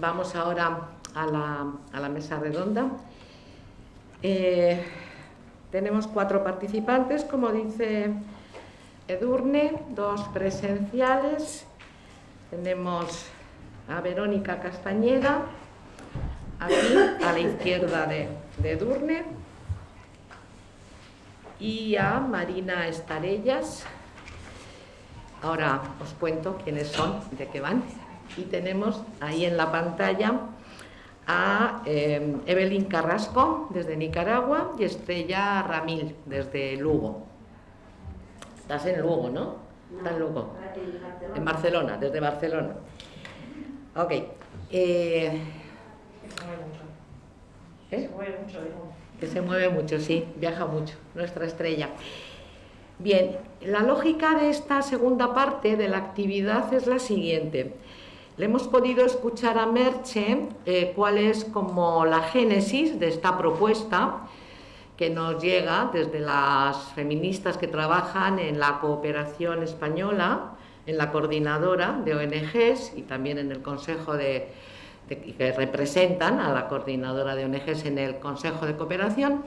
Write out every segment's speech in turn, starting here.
Vamos ahora a la mesa redonda. Tenemos 4 participantes, como dice Edurne, 2 presenciales. Tenemos a Verónica Castañeda, aquí a la izquierda de Edurne, y a Marina Estarellas. Ahora os cuento quiénes son, de qué van. Y tenemos ahí en la pantalla a Evelyn Carrasco, desde Nicaragua, y Estrella Ramil, desde Lugo. Estás en Lugo, ¿no? Estás en Lugo. En Barcelona, desde Barcelona. Ok. Se mueve mucho, que se mueve mucho, sí, viaja mucho, nuestra Estrella. Bien, la lógica de esta segunda parte de la actividad es la siguiente. Le hemos podido escuchar a Merche cuál es como la génesis de esta propuesta que nos llega desde las feministas que trabajan en la cooperación española, en la coordinadora de ONGs y también en el consejo que representan a la coordinadora de ONGs en el Consejo de Cooperación.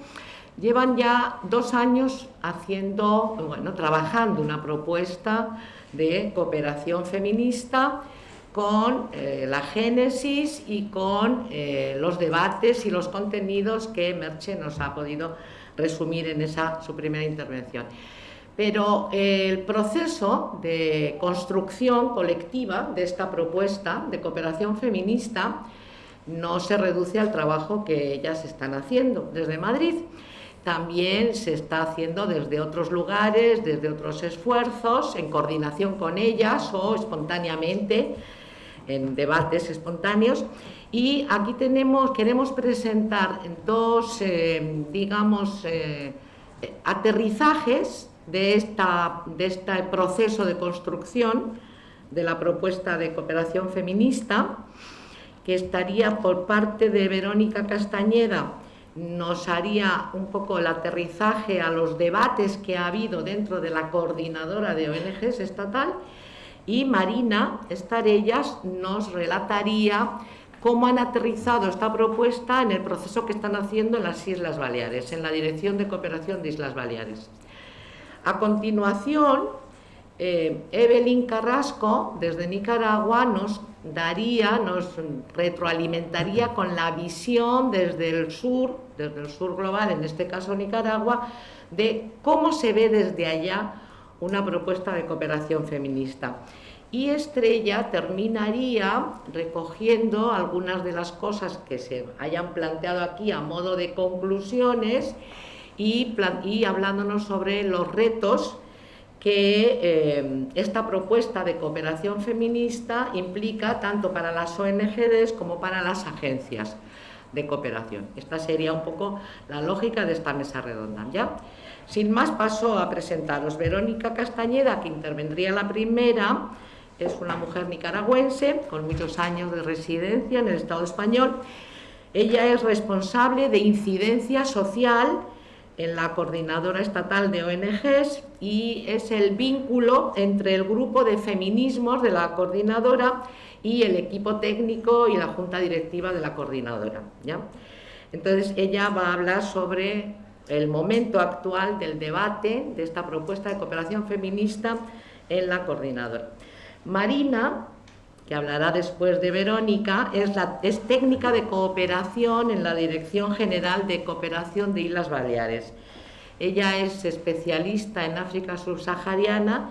Llevan ya 2 años trabajando una propuesta de cooperación feminista con la génesis y con los debates y los contenidos que Merche nos ha podido resumir en su primera intervención. Pero el proceso de construcción colectiva de esta propuesta de cooperación feminista no se reduce al trabajo que ellas están haciendo desde Madrid. También se está haciendo desde otros lugares, desde otros esfuerzos, en coordinación con ellas o espontáneamente, en debates espontáneos. Y aquí queremos presentar 2, aterrizajes de este proceso de construcción de la propuesta de cooperación feminista, que estaría por parte de Verónica Castañeda. Nos haría un poco el aterrizaje a los debates que ha habido dentro de la coordinadora de ONGs estatal, y Marina Estarellas nos relataría cómo han aterrizado esta propuesta en el proceso que están haciendo en las Islas Baleares, en la Dirección de Cooperación de Islas Baleares. A continuación, Evelyn Carrasco, desde Nicaragua, nos retroalimentaría con la visión desde el sur global, en este caso Nicaragua, de cómo se ve desde allá una propuesta de cooperación feminista. Y Estrella terminaría recogiendo algunas de las cosas que se hayan planteado aquí a modo de conclusiones y hablándonos sobre los retos que esta propuesta de cooperación feminista implica tanto para las ONGs como para las agencias de cooperación. Esta sería un poco la lógica de esta mesa redonda, ¿ya? Sin más, paso a presentaros. Verónica Castañeda, que intervendría la primera, es una mujer nicaragüense con muchos años de residencia en el Estado español. Ella es responsable de incidencia social en la coordinadora estatal de ONGs y es el vínculo entre el grupo de feminismos de la coordinadora y el equipo técnico y la junta directiva de la coordinadora, ¿ya? Entonces ella va a hablar sobre el momento actual del debate de esta propuesta de cooperación feminista en la coordinadora. Marina, que hablará después de Verónica, es técnica de cooperación en la Dirección General de Cooperación de Islas Baleares. Ella es especialista en África subsahariana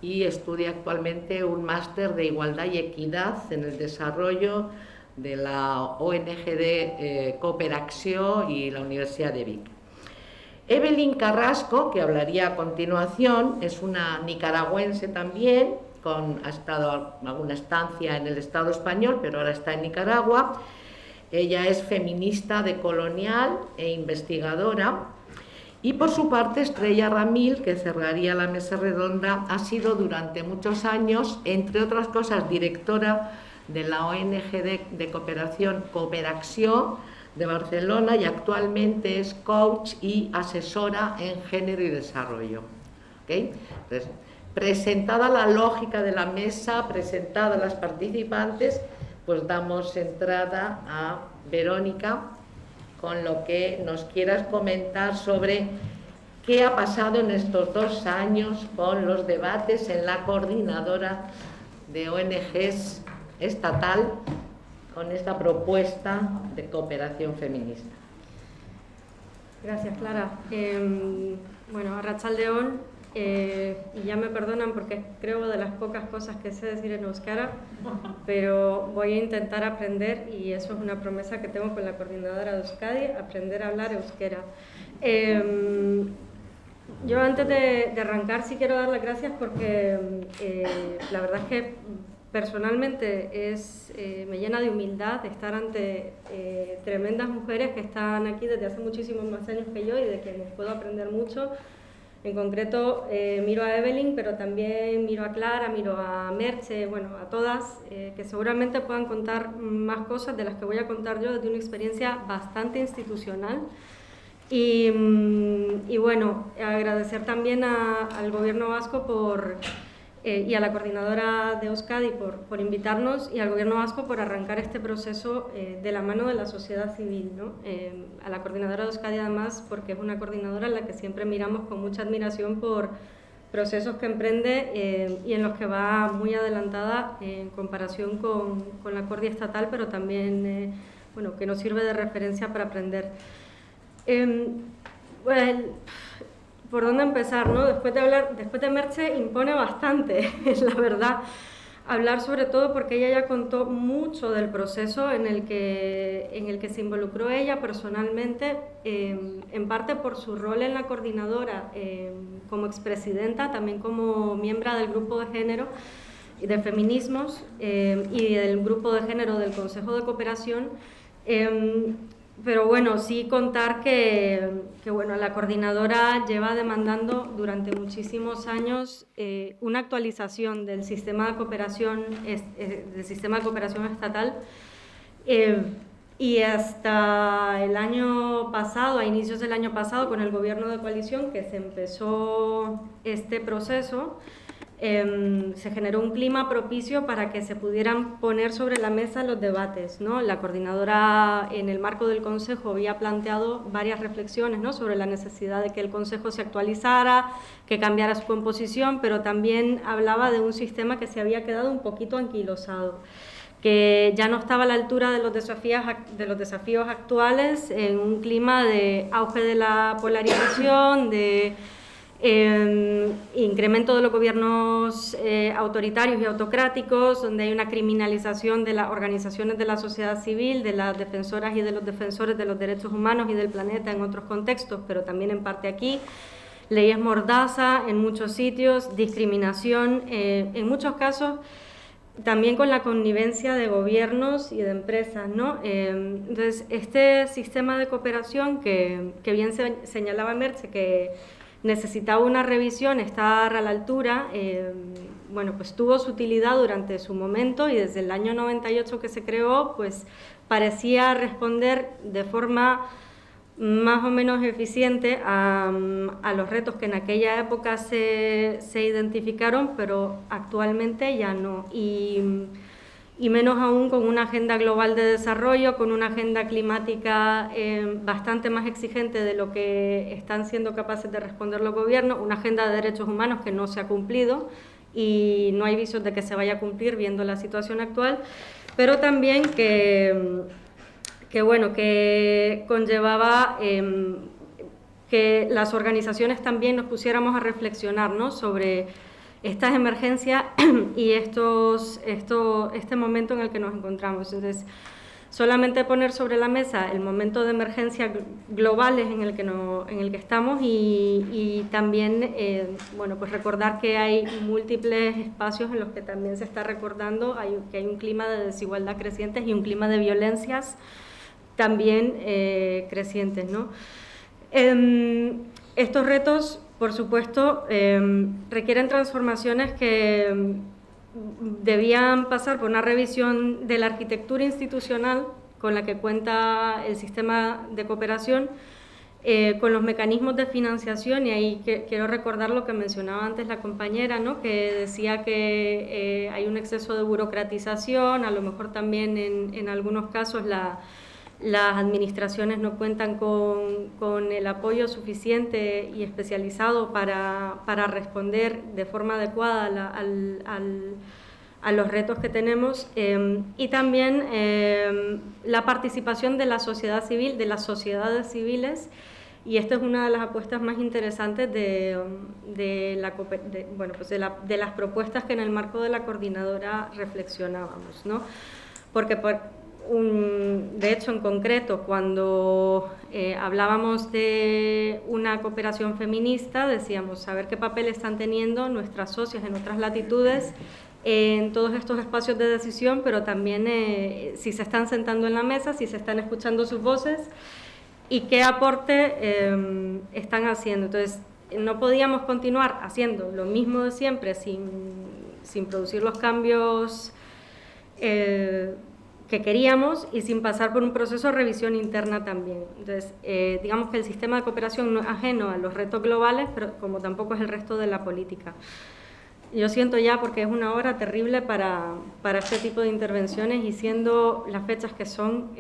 y estudia actualmente un máster de Igualdad y Equidad en el desarrollo de la ONG de Cooperació y la Universidad de Vic. Evelyn Carrasco, que hablaría a continuación, es una nicaragüense también, ha estado alguna estancia en el Estado español, pero ahora está en Nicaragua. Ella es feminista decolonial e investigadora. Y por su parte, Estrella Ramil, que cerraría la mesa redonda, ha sido durante muchos años, entre otras cosas, directora de la ONG de cooperación Cooperació de Barcelona, y actualmente es coach y asesora en género y desarrollo. ¿Okay? Entonces, presentada la lógica de la mesa, presentadas las participantes, pues damos entrada a Verónica con lo que nos quieras comentar sobre qué ha pasado en estos 2 años con los debates en la coordinadora de ONGs estatal con esta propuesta de cooperación feminista. Gracias, Clara. Bueno, arratsaldeon, y ya me perdonan porque creo de las pocas cosas que sé decir en euskera, pero voy a intentar aprender, y eso es una promesa que tengo con la coordinadora de Euskadi, aprender a hablar euskera. Yo antes de arrancar sí quiero dar las gracias porque la verdad es que personalmente me llena de humildad estar ante tremendas mujeres que están aquí desde hace muchísimos más años que yo y de quienes puedo aprender mucho. En concreto miro a Evelyn, pero también miro a Clara, miro a Merche, bueno, a todas, que seguramente puedan contar más cosas de las que voy a contar yo desde una experiencia bastante institucional. Y bueno, agradecer también al Gobierno vasco y a la coordinadora de Euskadi por invitarnos, y al Gobierno vasco por arrancar este proceso de la mano de la sociedad civil, ¿no? A la coordinadora de Euskadi además porque es una coordinadora en la que siempre miramos con mucha admiración por procesos que emprende y en los que va muy adelantada en comparación con la Cordi estatal, pero también bueno, que nos sirve de referencia para aprender. Bueno, ¿por dónde empezar, no? Después de Merche impone bastante, es la verdad, hablar, sobre todo porque ella ya contó mucho del proceso en el que se involucró ella personalmente, en parte por su rol en la coordinadora como expresidenta, también como miembro del grupo de género y de feminismos y del grupo de género del Consejo de Cooperación. Pero bueno, sí contar que bueno, la coordinadora lleva demandando durante muchísimos años una actualización del sistema de cooperación estatal, y hasta el año pasado, a inicios del año pasado, con el gobierno de coalición, que se empezó este proceso, se generó un clima propicio para que se pudieran poner sobre la mesa los debates, ¿no? La coordinadora, en el marco del Consejo, había planteado varias reflexiones, ¿no?, sobre la necesidad de que el Consejo se actualizara, que cambiara su composición, pero también hablaba de un sistema que se había quedado un poquito anquilosado, que ya no estaba a la altura de los desafíos actuales, en un clima de auge de la polarización, de incremento de los gobiernos autoritarios y autocráticos, donde hay una criminalización de las organizaciones de la sociedad civil, de las defensoras y de los defensores de los derechos humanos y del planeta en otros contextos, pero también en parte aquí, leyes mordaza en muchos sitios, discriminación, en muchos casos también con la connivencia de gobiernos y de empresas, ¿no? Entonces, este sistema de cooperación que bien señalaba Merche, que necesitaba una revisión, estar a la altura, bueno, pues tuvo su utilidad durante su momento, y desde el año 98 que se creó, pues parecía responder de forma más o menos eficiente a los retos que en aquella época se identificaron, pero actualmente ya no. Y menos aún con una agenda global de desarrollo, con una agenda climática bastante más exigente de lo que están siendo capaces de responder los gobiernos, una agenda de derechos humanos que no se ha cumplido y no hay visos de que se vaya a cumplir viendo la situación actual, pero también que conllevaba que las organizaciones también nos pusiéramos a reflexionar, ¿no?, sobre estas emergencias y este momento en el que nos encontramos. Entonces, solamente poner sobre la mesa el momento de emergencia globales en el que estamos, y también bueno, pues recordar que hay múltiples espacios en los que también se está recordando que hay un clima de desigualdad crecientes y un clima de violencias también crecientes, ¿no? Estos retos, por supuesto, requieren transformaciones que debían pasar por una revisión de la arquitectura institucional con la que cuenta el sistema de cooperación, con los mecanismos de financiación, y ahí quiero recordar lo que mencionaba antes la compañera, ¿no? Que decía que hay un exceso de burocratización, a lo mejor también en algunos casos las administraciones no cuentan con el apoyo suficiente y especializado para responder de forma adecuada a los retos que tenemos, y también la participación de la sociedad civil, de las sociedades civiles, y esta es una de las apuestas más interesantes de las propuestas que en el marco de la coordinadora reflexionábamos, ¿no? Porque de hecho, en concreto, cuando hablábamos de una cooperación feminista, decíamos saber qué papel están teniendo nuestras socias en otras latitudes en todos estos espacios de decisión, pero también si se están sentando en la mesa, si se están escuchando sus voces y qué aporte están haciendo. Entonces, no podíamos continuar haciendo lo mismo de siempre sin producir los cambios que queríamos y sin pasar por un proceso de revisión interna también. Entonces, digamos que el sistema de cooperación no es ajeno a los retos globales, pero como tampoco es el resto de la política. Yo siento ya, porque es una hora terrible para este tipo de intervenciones, y siendo las fechas que son,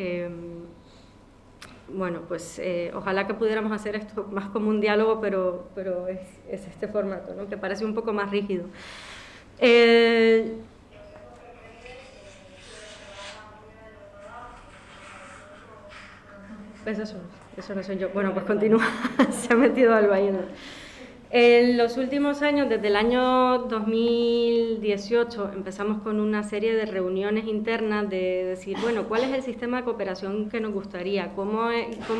bueno, pues ojalá que pudiéramos hacer esto más como un diálogo, pero es este formato, ¿no? Que parece un poco más rígido. Pues eso no soy yo. Bueno, pues continúa, se ha metido al baile. En los últimos años, desde el año 2018, empezamos con una serie de reuniones internas de decir, bueno, ¿cuál es el sistema de cooperación que nos gustaría? ¿Cómo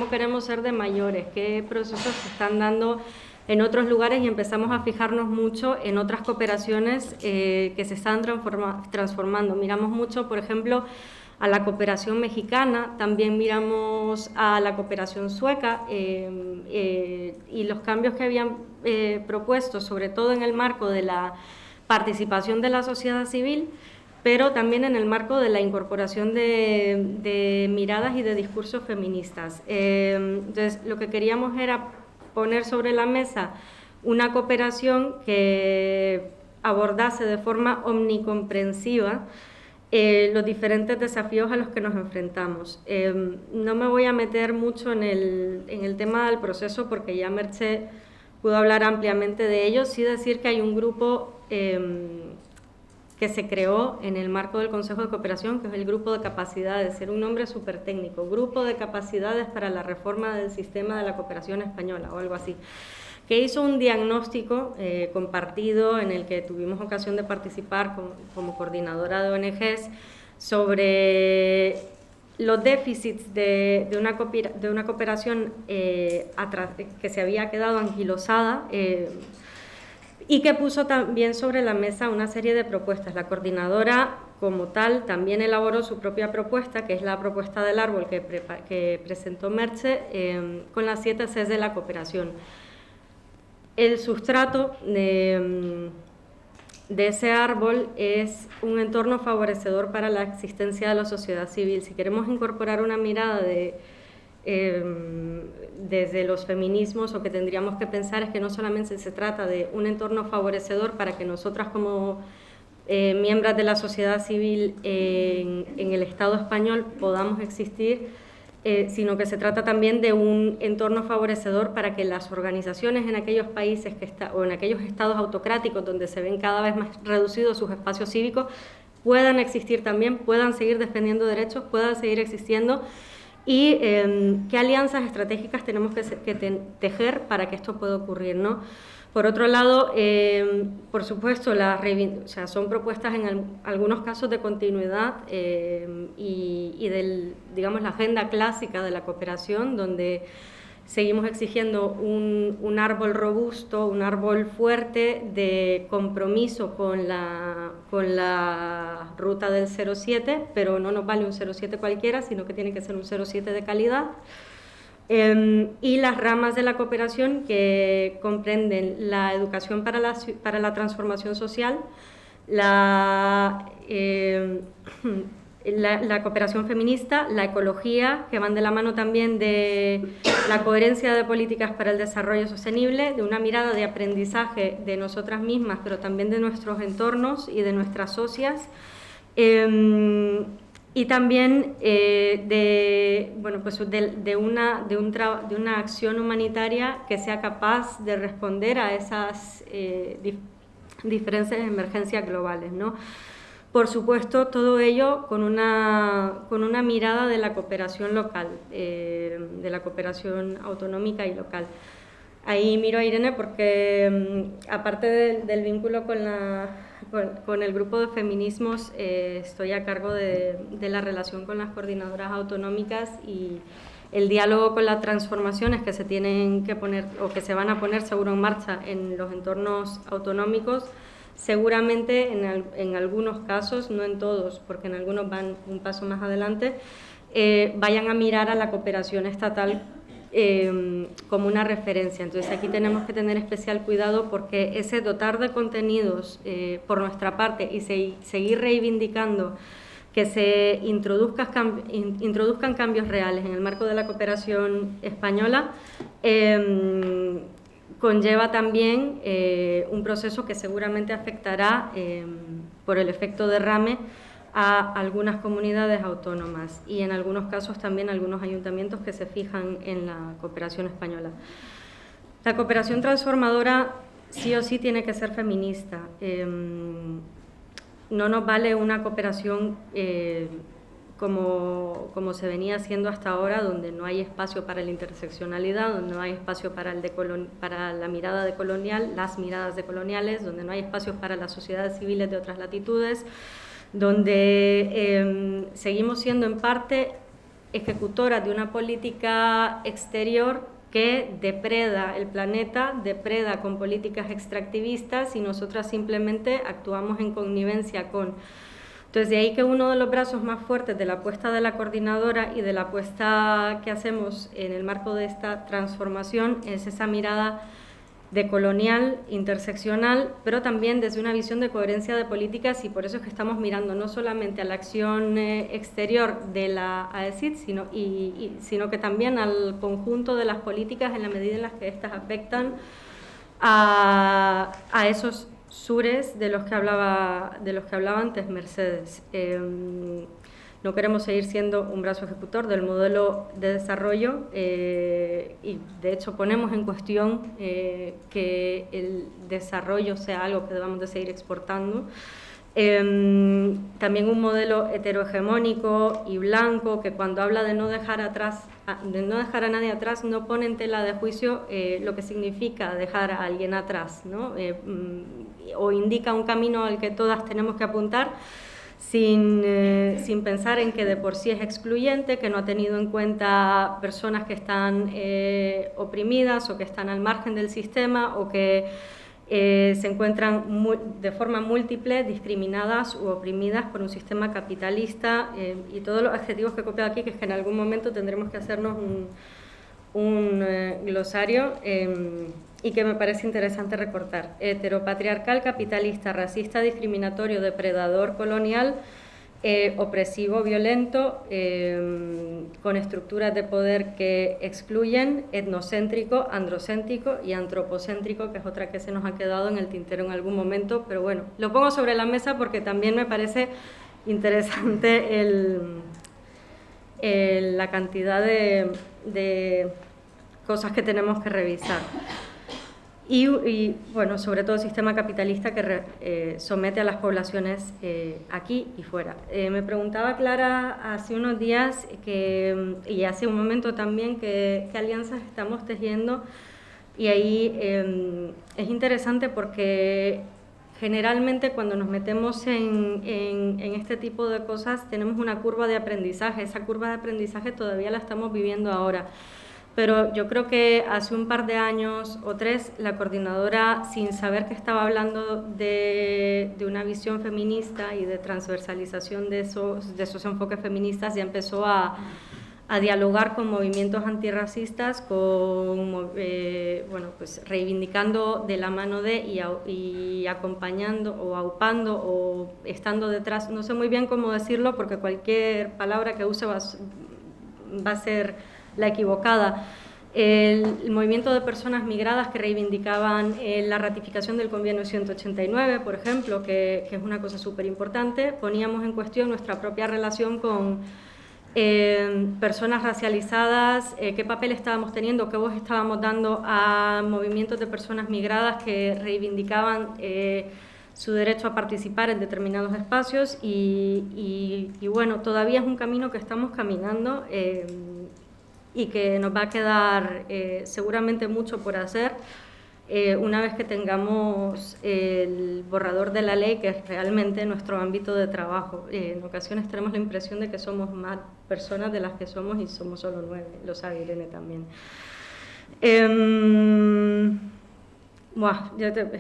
queremos ser de mayores? ¿Qué procesos se están dando en otros lugares? Y empezamos a fijarnos mucho en otras cooperaciones que se están transformando. Miramos mucho, por ejemplo, a la cooperación mexicana, también miramos a la cooperación sueca, y los cambios que habían propuesto, sobre todo en el marco de la participación de la sociedad civil, pero también en el marco de la incorporación de miradas y de discursos feministas. Entonces, lo que queríamos era poner sobre la mesa una cooperación que abordase de forma omnicomprensiva los diferentes desafíos a los que nos enfrentamos. No me voy a meter mucho en el tema del proceso, porque ya Merche pudo hablar ampliamente de ello. Sí decir que hay un grupo que se creó en el marco del Consejo de Cooperación, que es el Grupo de Capacidades, era un nombre súper técnico, Grupo de Capacidades para la Reforma del Sistema de la Cooperación Española, o algo así, que hizo un diagnóstico compartido en el que tuvimos ocasión de participar como coordinadora de ONGs sobre los déficits de una cooperación que se había quedado anquilosada, y que puso también sobre la mesa una serie de propuestas. La coordinadora, como tal, también elaboró su propia propuesta, que es la propuesta del árbol que presentó Merche, con las 7 Cs de la cooperación. El sustrato de ese árbol es un entorno favorecedor para la existencia de la sociedad civil. Si queremos incorporar una mirada desde los feminismos, lo que tendríamos que pensar es que no solamente se trata de un entorno favorecedor para que nosotras como miembros de la sociedad civil en el Estado español podamos existir, sino que se trata también de un entorno favorecedor para que las organizaciones en aquellos países o en aquellos estados autocráticos donde se ven cada vez más reducidos sus espacios cívicos puedan existir también, puedan seguir defendiendo derechos, puedan seguir existiendo, y qué alianzas estratégicas tenemos que tejer para que esto pueda ocurrir, ¿no? Por otro lado, por supuesto, son propuestas en algunos casos de continuidad y digamos, la agenda clásica de la cooperación, donde seguimos exigiendo un árbol robusto, un árbol fuerte de compromiso con la ruta del 0,7, pero no nos vale un 0,7 cualquiera, sino que tiene que ser un 0,7 de calidad. Y las ramas de la cooperación que comprenden la educación para la transformación social, la cooperación feminista, la ecología, que van de la mano también de la coherencia de políticas para el desarrollo sostenible, de una mirada de aprendizaje de nosotras mismas, pero también de nuestros entornos y de nuestras socias, y también de una acción humanitaria que sea capaz de responder a esas diferentes emergencias globales, ¿no? Por supuesto, todo ello con una mirada de la cooperación local, de la cooperación autonómica y local. Ahí miro a Irene porque, aparte del vínculo con el grupo de feminismos, estoy a cargo de la relación con las coordinadoras autonómicas y el diálogo con las transformaciones que se tienen que poner o que se van a poner seguro en marcha en los entornos autonómicos. Seguramente en algunos casos, no en todos, porque en algunos van un paso más adelante, vayan a mirar a la cooperación estatal como una referencia. Entonces aquí tenemos que tener especial cuidado porque ese dotar de contenidos por nuestra parte y seguir reivindicando que se introduzcan cambios reales en el marco de la cooperación española, conlleva también un proceso que seguramente afectará por el efecto derrame a algunas comunidades autónomas y en algunos casos también a algunos ayuntamientos que se fijan en la cooperación española. La cooperación transformadora sí o sí tiene que ser feminista. No nos vale una cooperación como se venía haciendo hasta ahora, donde no hay espacio para la interseccionalidad, donde no hay espacio para la mirada decolonial, las miradas decoloniales, donde no hay espacio para las sociedades civiles de otras latitudes, donde seguimos siendo en parte ejecutoras de una política exterior que depreda el planeta, depreda con políticas extractivistas y nosotras simplemente actuamos en connivencia con. Entonces, de ahí que uno de los brazos más fuertes de la apuesta de la coordinadora y de la apuesta que hacemos en el marco de esta transformación es esa mirada decolonial, interseccional, pero también desde una visión de coherencia de políticas y por eso es que estamos mirando no solamente a la acción exterior de la AECID, sino que también al conjunto de las políticas en la medida en las que éstas afectan a esos sures de los que hablaba antes Mercedes. No queremos seguir siendo un brazo ejecutor del modelo de desarrollo y de hecho ponemos en cuestión que el desarrollo sea algo que debamos de seguir exportando. También un modelo heterohegemónico y blanco que cuando habla de no dejar a nadie atrás no pone en tela de juicio lo que significa dejar a alguien atrás, ¿no? O indica un camino al que todas tenemos que apuntar sin pensar en que de por sí es excluyente, que no ha tenido en cuenta personas que están oprimidas o que están al margen del sistema o que se encuentran de forma múltiple discriminadas u oprimidas por un sistema capitalista y todos los adjetivos que he copiado aquí, que es que en algún momento tendremos que hacernos un glosario y que me parece interesante recortar. Heteropatriarcal, capitalista, racista, discriminatorio, depredador, colonial, opresivo, violento, con estructuras de poder que excluyen, etnocéntrico, androcéntrico y antropocéntrico, que es otra que se nos ha quedado en el tintero en algún momento, pero bueno, lo pongo sobre la mesa porque también me parece interesante la cantidad de cosas que tenemos que revisar. Y bueno, sobre todo el sistema capitalista que somete a las poblaciones aquí y fuera. Me preguntaba Clara hace unos días y hace un momento también qué alianzas estamos tejiendo y ahí es interesante porque generalmente cuando nos metemos en este tipo de cosas tenemos una curva de aprendizaje. Esa curva de aprendizaje todavía la estamos viviendo ahora. Pero yo creo que hace un par de años o 3, la coordinadora, sin saber que estaba hablando de una visión feminista y de transversalización de esos enfoques feministas, ya empezó a a dialogar con movimientos antirracistas, bueno, pues reivindicando de la mano de y acompañando o aupando o estando detrás, no sé muy bien cómo decirlo porque cualquier palabra que use va a ser la equivocada. El movimiento de personas migradas que reivindicaban la ratificación del Convenio 189, por ejemplo, que es una cosa súper importante, poníamos en cuestión nuestra propia relación con personas racializadas, qué papel estábamos teniendo, qué voz estábamos dando a movimientos de personas migradas que reivindicaban su derecho a participar en determinados espacios y bueno, todavía es un camino que estamos caminando y que nos va a quedar seguramente mucho por hacer una vez que tengamos el borrador de la ley, que es realmente nuestro ámbito de trabajo. En ocasiones tenemos la impresión de que somos más personas de las que somos y somos solo 9, lo sabe Irene también. Es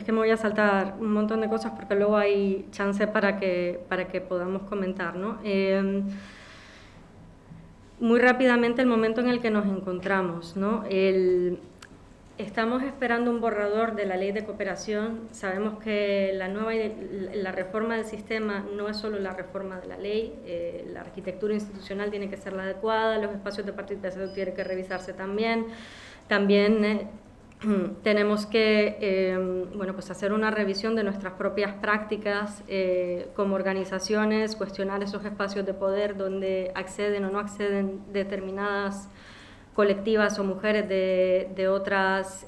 que me voy a saltar un montón de cosas porque luego hay chance para que podamos comentar, ¿no? Muy rápidamente el momento en el que nos encontramos, ¿no? Estamos esperando un borrador de la ley de cooperación. Sabemos que la reforma del sistema no es solo la reforma de la ley, la arquitectura institucional tiene que ser la adecuada, los espacios de participación tienen que revisarse también. También tenemos que bueno, pues hacer una revisión de nuestras propias prácticas como organizaciones, cuestionar esos espacios de poder donde acceden o no acceden determinadas colectivas o mujeres de otras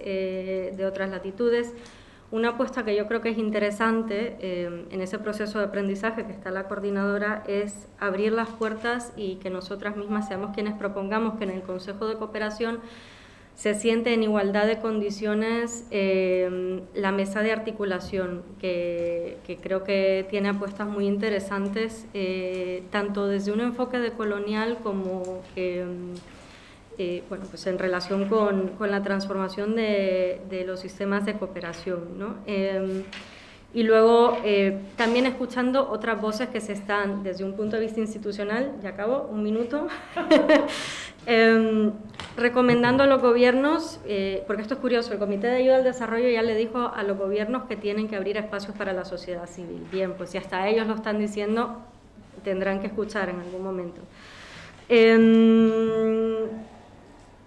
latitudes. Una apuesta que yo creo que es interesante en ese proceso de aprendizaje que está la coordinadora es abrir las puertas y que nosotras mismas seamos quienes propongamos que en el Consejo de Cooperación se siente en igualdad de condiciones la mesa de articulación, que creo que tiene apuestas muy interesantes, tanto desde un enfoque decolonial como bueno, pues en relación con la transformación de los sistemas de cooperación, ¿no? Y luego también escuchando otras voces que se están, desde un punto de vista institucional, ya acabo, un minuto, recomendando a los gobiernos, porque esto es curioso, el Comité de Ayuda al Desarrollo ya le dijo a los gobiernos que tienen que abrir espacios para la sociedad civil. Bien, pues si hasta ellos lo están diciendo, tendrán que escuchar en algún momento.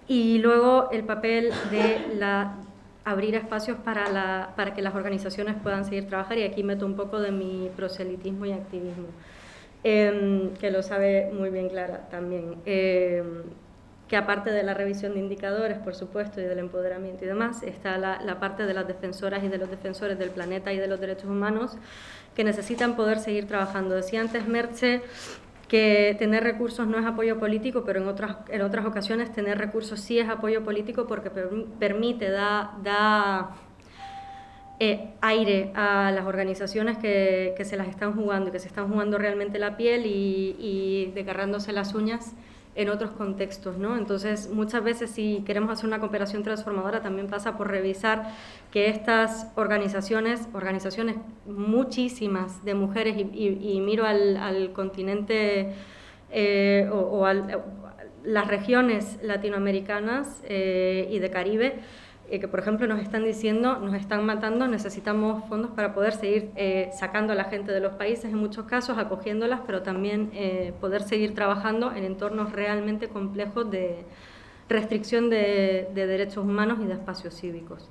Y luego el papel de abrir espacios para que las organizaciones puedan seguir trabajando, y aquí meto un poco de mi proselitismo y activismo, que lo sabe muy bien Clara también, que aparte de la revisión de indicadores, por supuesto, y del empoderamiento y demás, está la parte de las defensoras y de los defensores del planeta y de los derechos humanos, que necesitan poder seguir trabajando. Decía antes Merche que tener recursos no es apoyo político, pero en otras ocasiones tener recursos sí es apoyo político porque permite, da aire a las organizaciones que se las están jugando y que se están jugando realmente la piel y desgarrándose las uñas en otros contextos, ¿no? Entonces, muchas veces si queremos hacer una cooperación transformadora también pasa por revisar que estas organizaciones muchísimas de mujeres, y miro al continente o a las regiones latinoamericanas y de Caribe, que por ejemplo nos están diciendo, nos están matando, necesitamos fondos para poder seguir sacando a la gente de los países, en muchos casos acogiéndolas, pero también poder seguir trabajando en entornos realmente complejos de restricción de derechos humanos y de espacios cívicos.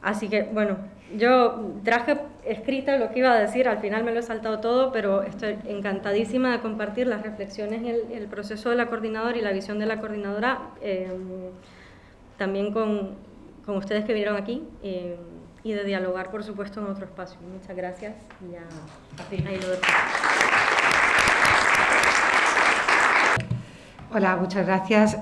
Así que, bueno, yo traje escrita lo que iba a decir, al final me lo he saltado todo, pero estoy encantadísima de compartir las reflexiones, el proceso de la coordinadora y la visión de la coordinadora, también con ustedes que vinieron aquí y de dialogar, por supuesto, en otro espacio. Muchas gracias. Ya, ahí lo dejo. Hola, muchas gracias.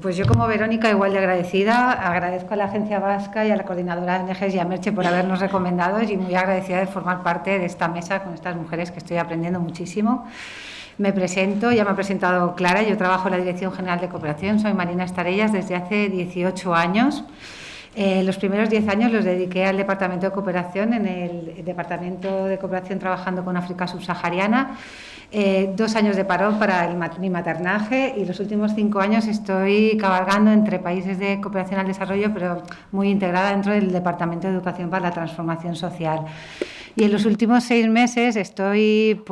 Pues yo como Verónica igual de agradecida, agradezco a la Agencia Vasca y a la Coordinadora de ONGs y a Merche por habernos recomendado y muy agradecida de formar parte de esta mesa con estas mujeres que estoy aprendiendo muchísimo. Me presento, ya me ha presentado Clara, yo trabajo en la Dirección General de Cooperación, soy Marina Estarellas desde hace 18 años. Los primeros 10 años los dediqué al Departamento de Cooperación, en el Departamento de Cooperación trabajando con África subsahariana. 2 años de parón para mi maternaje y los últimos 5 años estoy cabalgando entre países de cooperación al desarrollo, pero muy integrada dentro del Departamento de Educación para la Transformación Social. Y en los últimos 6 meses estoy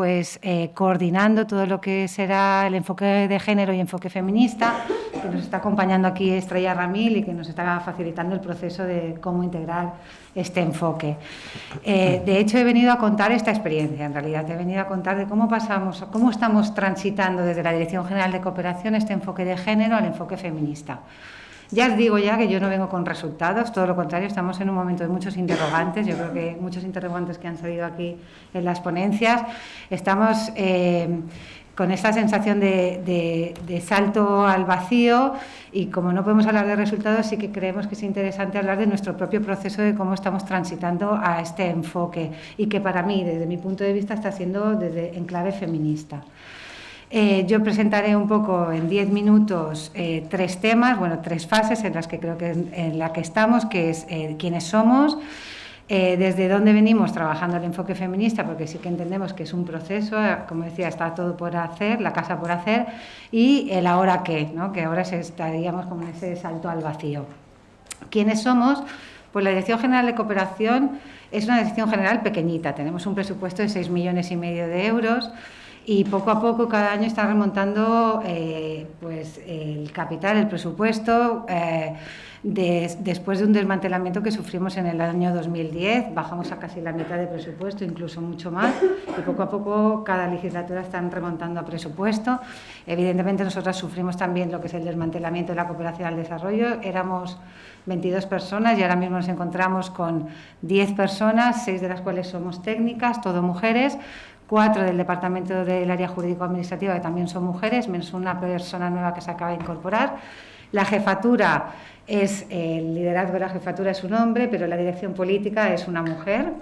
coordinando todo lo que será el enfoque de género y enfoque feminista, que nos está acompañando aquí Estrella Ramil y que nos está facilitando el proceso de cómo integrar este enfoque. De hecho, he venido a contar esta experiencia, en realidad. He venido a contar de cómo estamos transitando desde la Dirección General de Cooperación este enfoque de género al enfoque feminista. Ya os digo que yo no vengo con resultados, todo lo contrario, estamos en un momento de muchos interrogantes, yo creo que muchos interrogantes que han salido aquí en las ponencias. Estamos con esta sensación de salto al vacío y como no podemos hablar de resultados, sí que creemos que es interesante hablar de nuestro propio proceso, de cómo estamos transitando a este enfoque y que para mí, desde mi punto de vista, está siendo en clave feminista. Yo presentaré un poco en 10 minutos 3 temas, 3 fases en las que creo que en la que estamos, que es quiénes somos, desde dónde venimos trabajando el enfoque feminista, porque sí que entendemos que es un proceso, como decía, está todo por hacer, la casa por hacer, y el ahora qué, ¿no? Que ahora estaríamos como en ese salto al vacío. ¿Quiénes somos? Pues la Dirección General de Cooperación es una dirección general pequeñita, tenemos un presupuesto de 6,5 millones de euros, y poco a poco cada año está remontando el capital, el presupuesto, después de un desmantelamiento que sufrimos en el año 2010, bajamos a casi la mitad de presupuesto, incluso mucho más, y poco a poco cada legislatura están remontando a presupuesto. Evidentemente nosotras sufrimos también lo que es el desmantelamiento de la cooperación al desarrollo, éramos 22 personas y ahora mismo nos encontramos con 10 personas, 6 de las cuales somos técnicas, todo mujeres, 4 del Departamento del Área Jurídico-Administrativa, que también son mujeres, menos una persona nueva que se acaba de incorporar. La jefatura el liderazgo de la jefatura es un hombre, pero la dirección política es una mujer.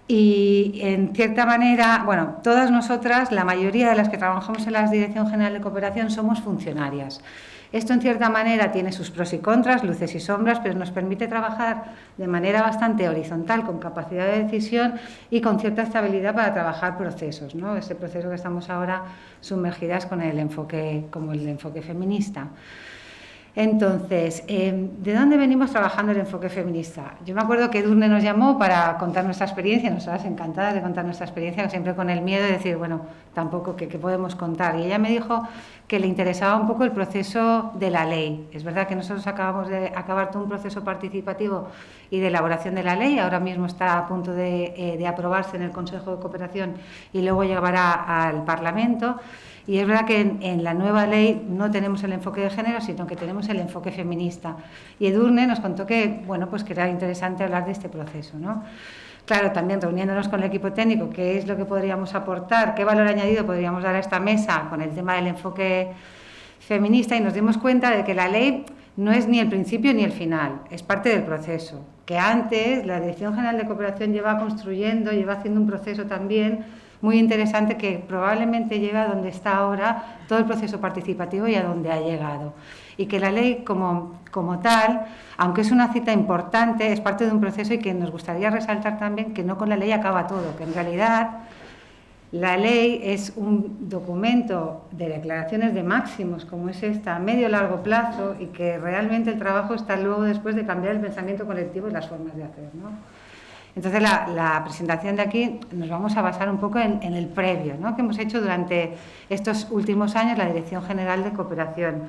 Y en cierta manera, todas nosotras, la mayoría de las que trabajamos en la Dirección General de Cooperación, somos funcionarias. Esto en cierta manera tiene sus pros y contras, luces y sombras, pero nos permite trabajar de manera bastante horizontal, con capacidad de decisión y con cierta estabilidad para trabajar procesos, ¿no? Ese proceso que estamos ahora sumergidas con el enfoque feminista. Entonces, ¿de dónde venimos trabajando el enfoque feminista? Yo me acuerdo que Edurne nos llamó para contar nuestra experiencia, nosotras encantadas de contar nuestra experiencia, siempre con el miedo de decir, tampoco qué podemos contar. Y ella me dijo que le interesaba un poco el proceso de la ley. Es verdad que nosotros acabamos de acabar todo un proceso participativo y de elaboración de la ley, ahora mismo está a punto de aprobarse en el Consejo de Cooperación y luego llegará al Parlamento. Y es verdad que en la nueva ley no tenemos el enfoque de género, sino que tenemos el enfoque feminista. Y Edurne nos contó que era interesante hablar de este proceso, ¿no? Claro, también reuniéndonos con el equipo técnico, qué es lo que podríamos aportar, qué valor añadido podríamos dar a esta mesa con el tema del enfoque feminista, y nos dimos cuenta de que la ley no es ni el principio ni el final, es parte del proceso. Que antes la Dirección General de Cooperación lleva haciendo un proceso también muy interesante que probablemente llega a donde está ahora todo el proceso participativo y a donde ha llegado. Y que la ley como tal, aunque es una cita importante, es parte de un proceso y que nos gustaría resaltar también que no con la ley acaba todo, que en realidad la ley es un documento de declaraciones de máximos, como es esta, a medio largo plazo, y que realmente el trabajo está luego después de cambiar el pensamiento colectivo y las formas de hacer, ¿no? Entonces, la presentación de aquí nos vamos a basar un poco en el previo, ¿no?, que hemos hecho durante estos últimos años la Dirección General de Cooperación.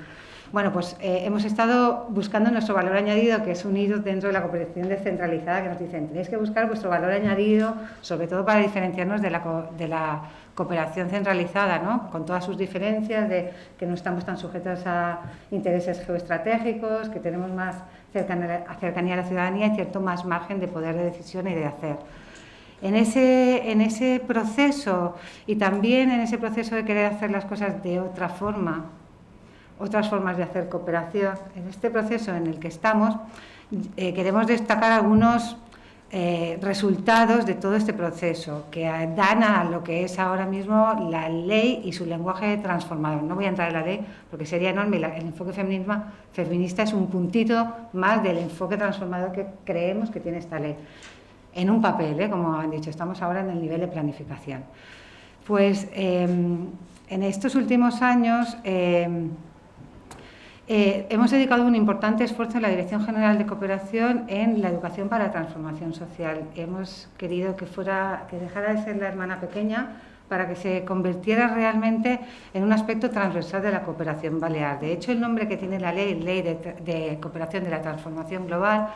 Hemos estado buscando nuestro valor añadido, que es unido dentro de la cooperación descentralizada, que nos dicen, tenéis que buscar vuestro valor añadido, sobre todo para diferenciarnos de la cooperación centralizada, ¿no?, con todas sus diferencias, de que no estamos tan sujetos a intereses geoestratégicos, que tenemos más cercanía a la ciudadanía y cierto más margen de poder de decisión y de hacer. En ese proceso, y también en ese proceso de querer hacer las cosas de otra forma, otras formas de hacer cooperación, en este proceso en el que estamos, queremos destacar algunos resultados de todo este proceso que dan a lo que es ahora mismo la ley y su lenguaje transformador. No voy a entrar en la ley porque sería enorme. El enfoque feminista es un puntito más del enfoque transformador que creemos que tiene esta ley. En un papel, como han dicho, estamos ahora en el nivel de planificación. Pues en estos últimos años hemos dedicado un importante esfuerzo en la Dirección General de Cooperación en la educación para la transformación social. Hemos querido que dejara de ser la hermana pequeña para que se convirtiera realmente en un aspecto transversal de la cooperación balear. De hecho, el nombre que tiene la ley, Ley de Cooperación de la Transformación Global,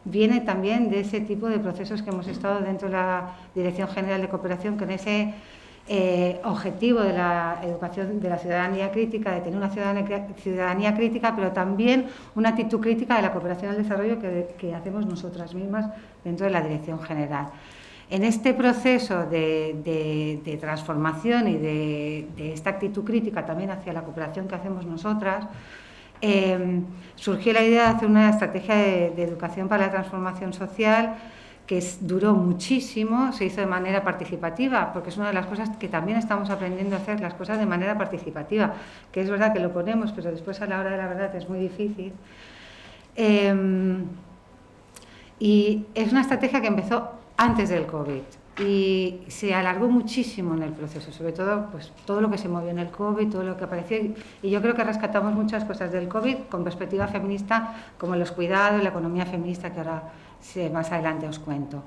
viene también de ese tipo de procesos que hemos estado dentro de la Dirección General de Cooperación, con ese objetivo de la educación de la ciudadanía crítica, de tener una ciudadanía crítica, pero también una actitud crítica de la cooperación al desarrollo que hacemos nosotras mismas dentro de la Dirección General. En este proceso de transformación y de esta actitud crítica también hacia la cooperación que hacemos nosotras, surgió la idea de hacer una estrategia de educación para la transformación social que duró muchísimo, se hizo de manera participativa, porque es una de las cosas que también estamos aprendiendo a hacer, las cosas de manera participativa, que es verdad que lo ponemos, pero después a la hora de la verdad es muy difícil. Y es una estrategia que empezó antes del COVID y se alargó muchísimo en el proceso, sobre todo pues, todo lo que se movió en el COVID, todo lo que apareció, y yo creo que rescatamos muchas cosas del COVID con perspectiva feminista, como los cuidados, la economía feminista, que ahora más adelante os cuento.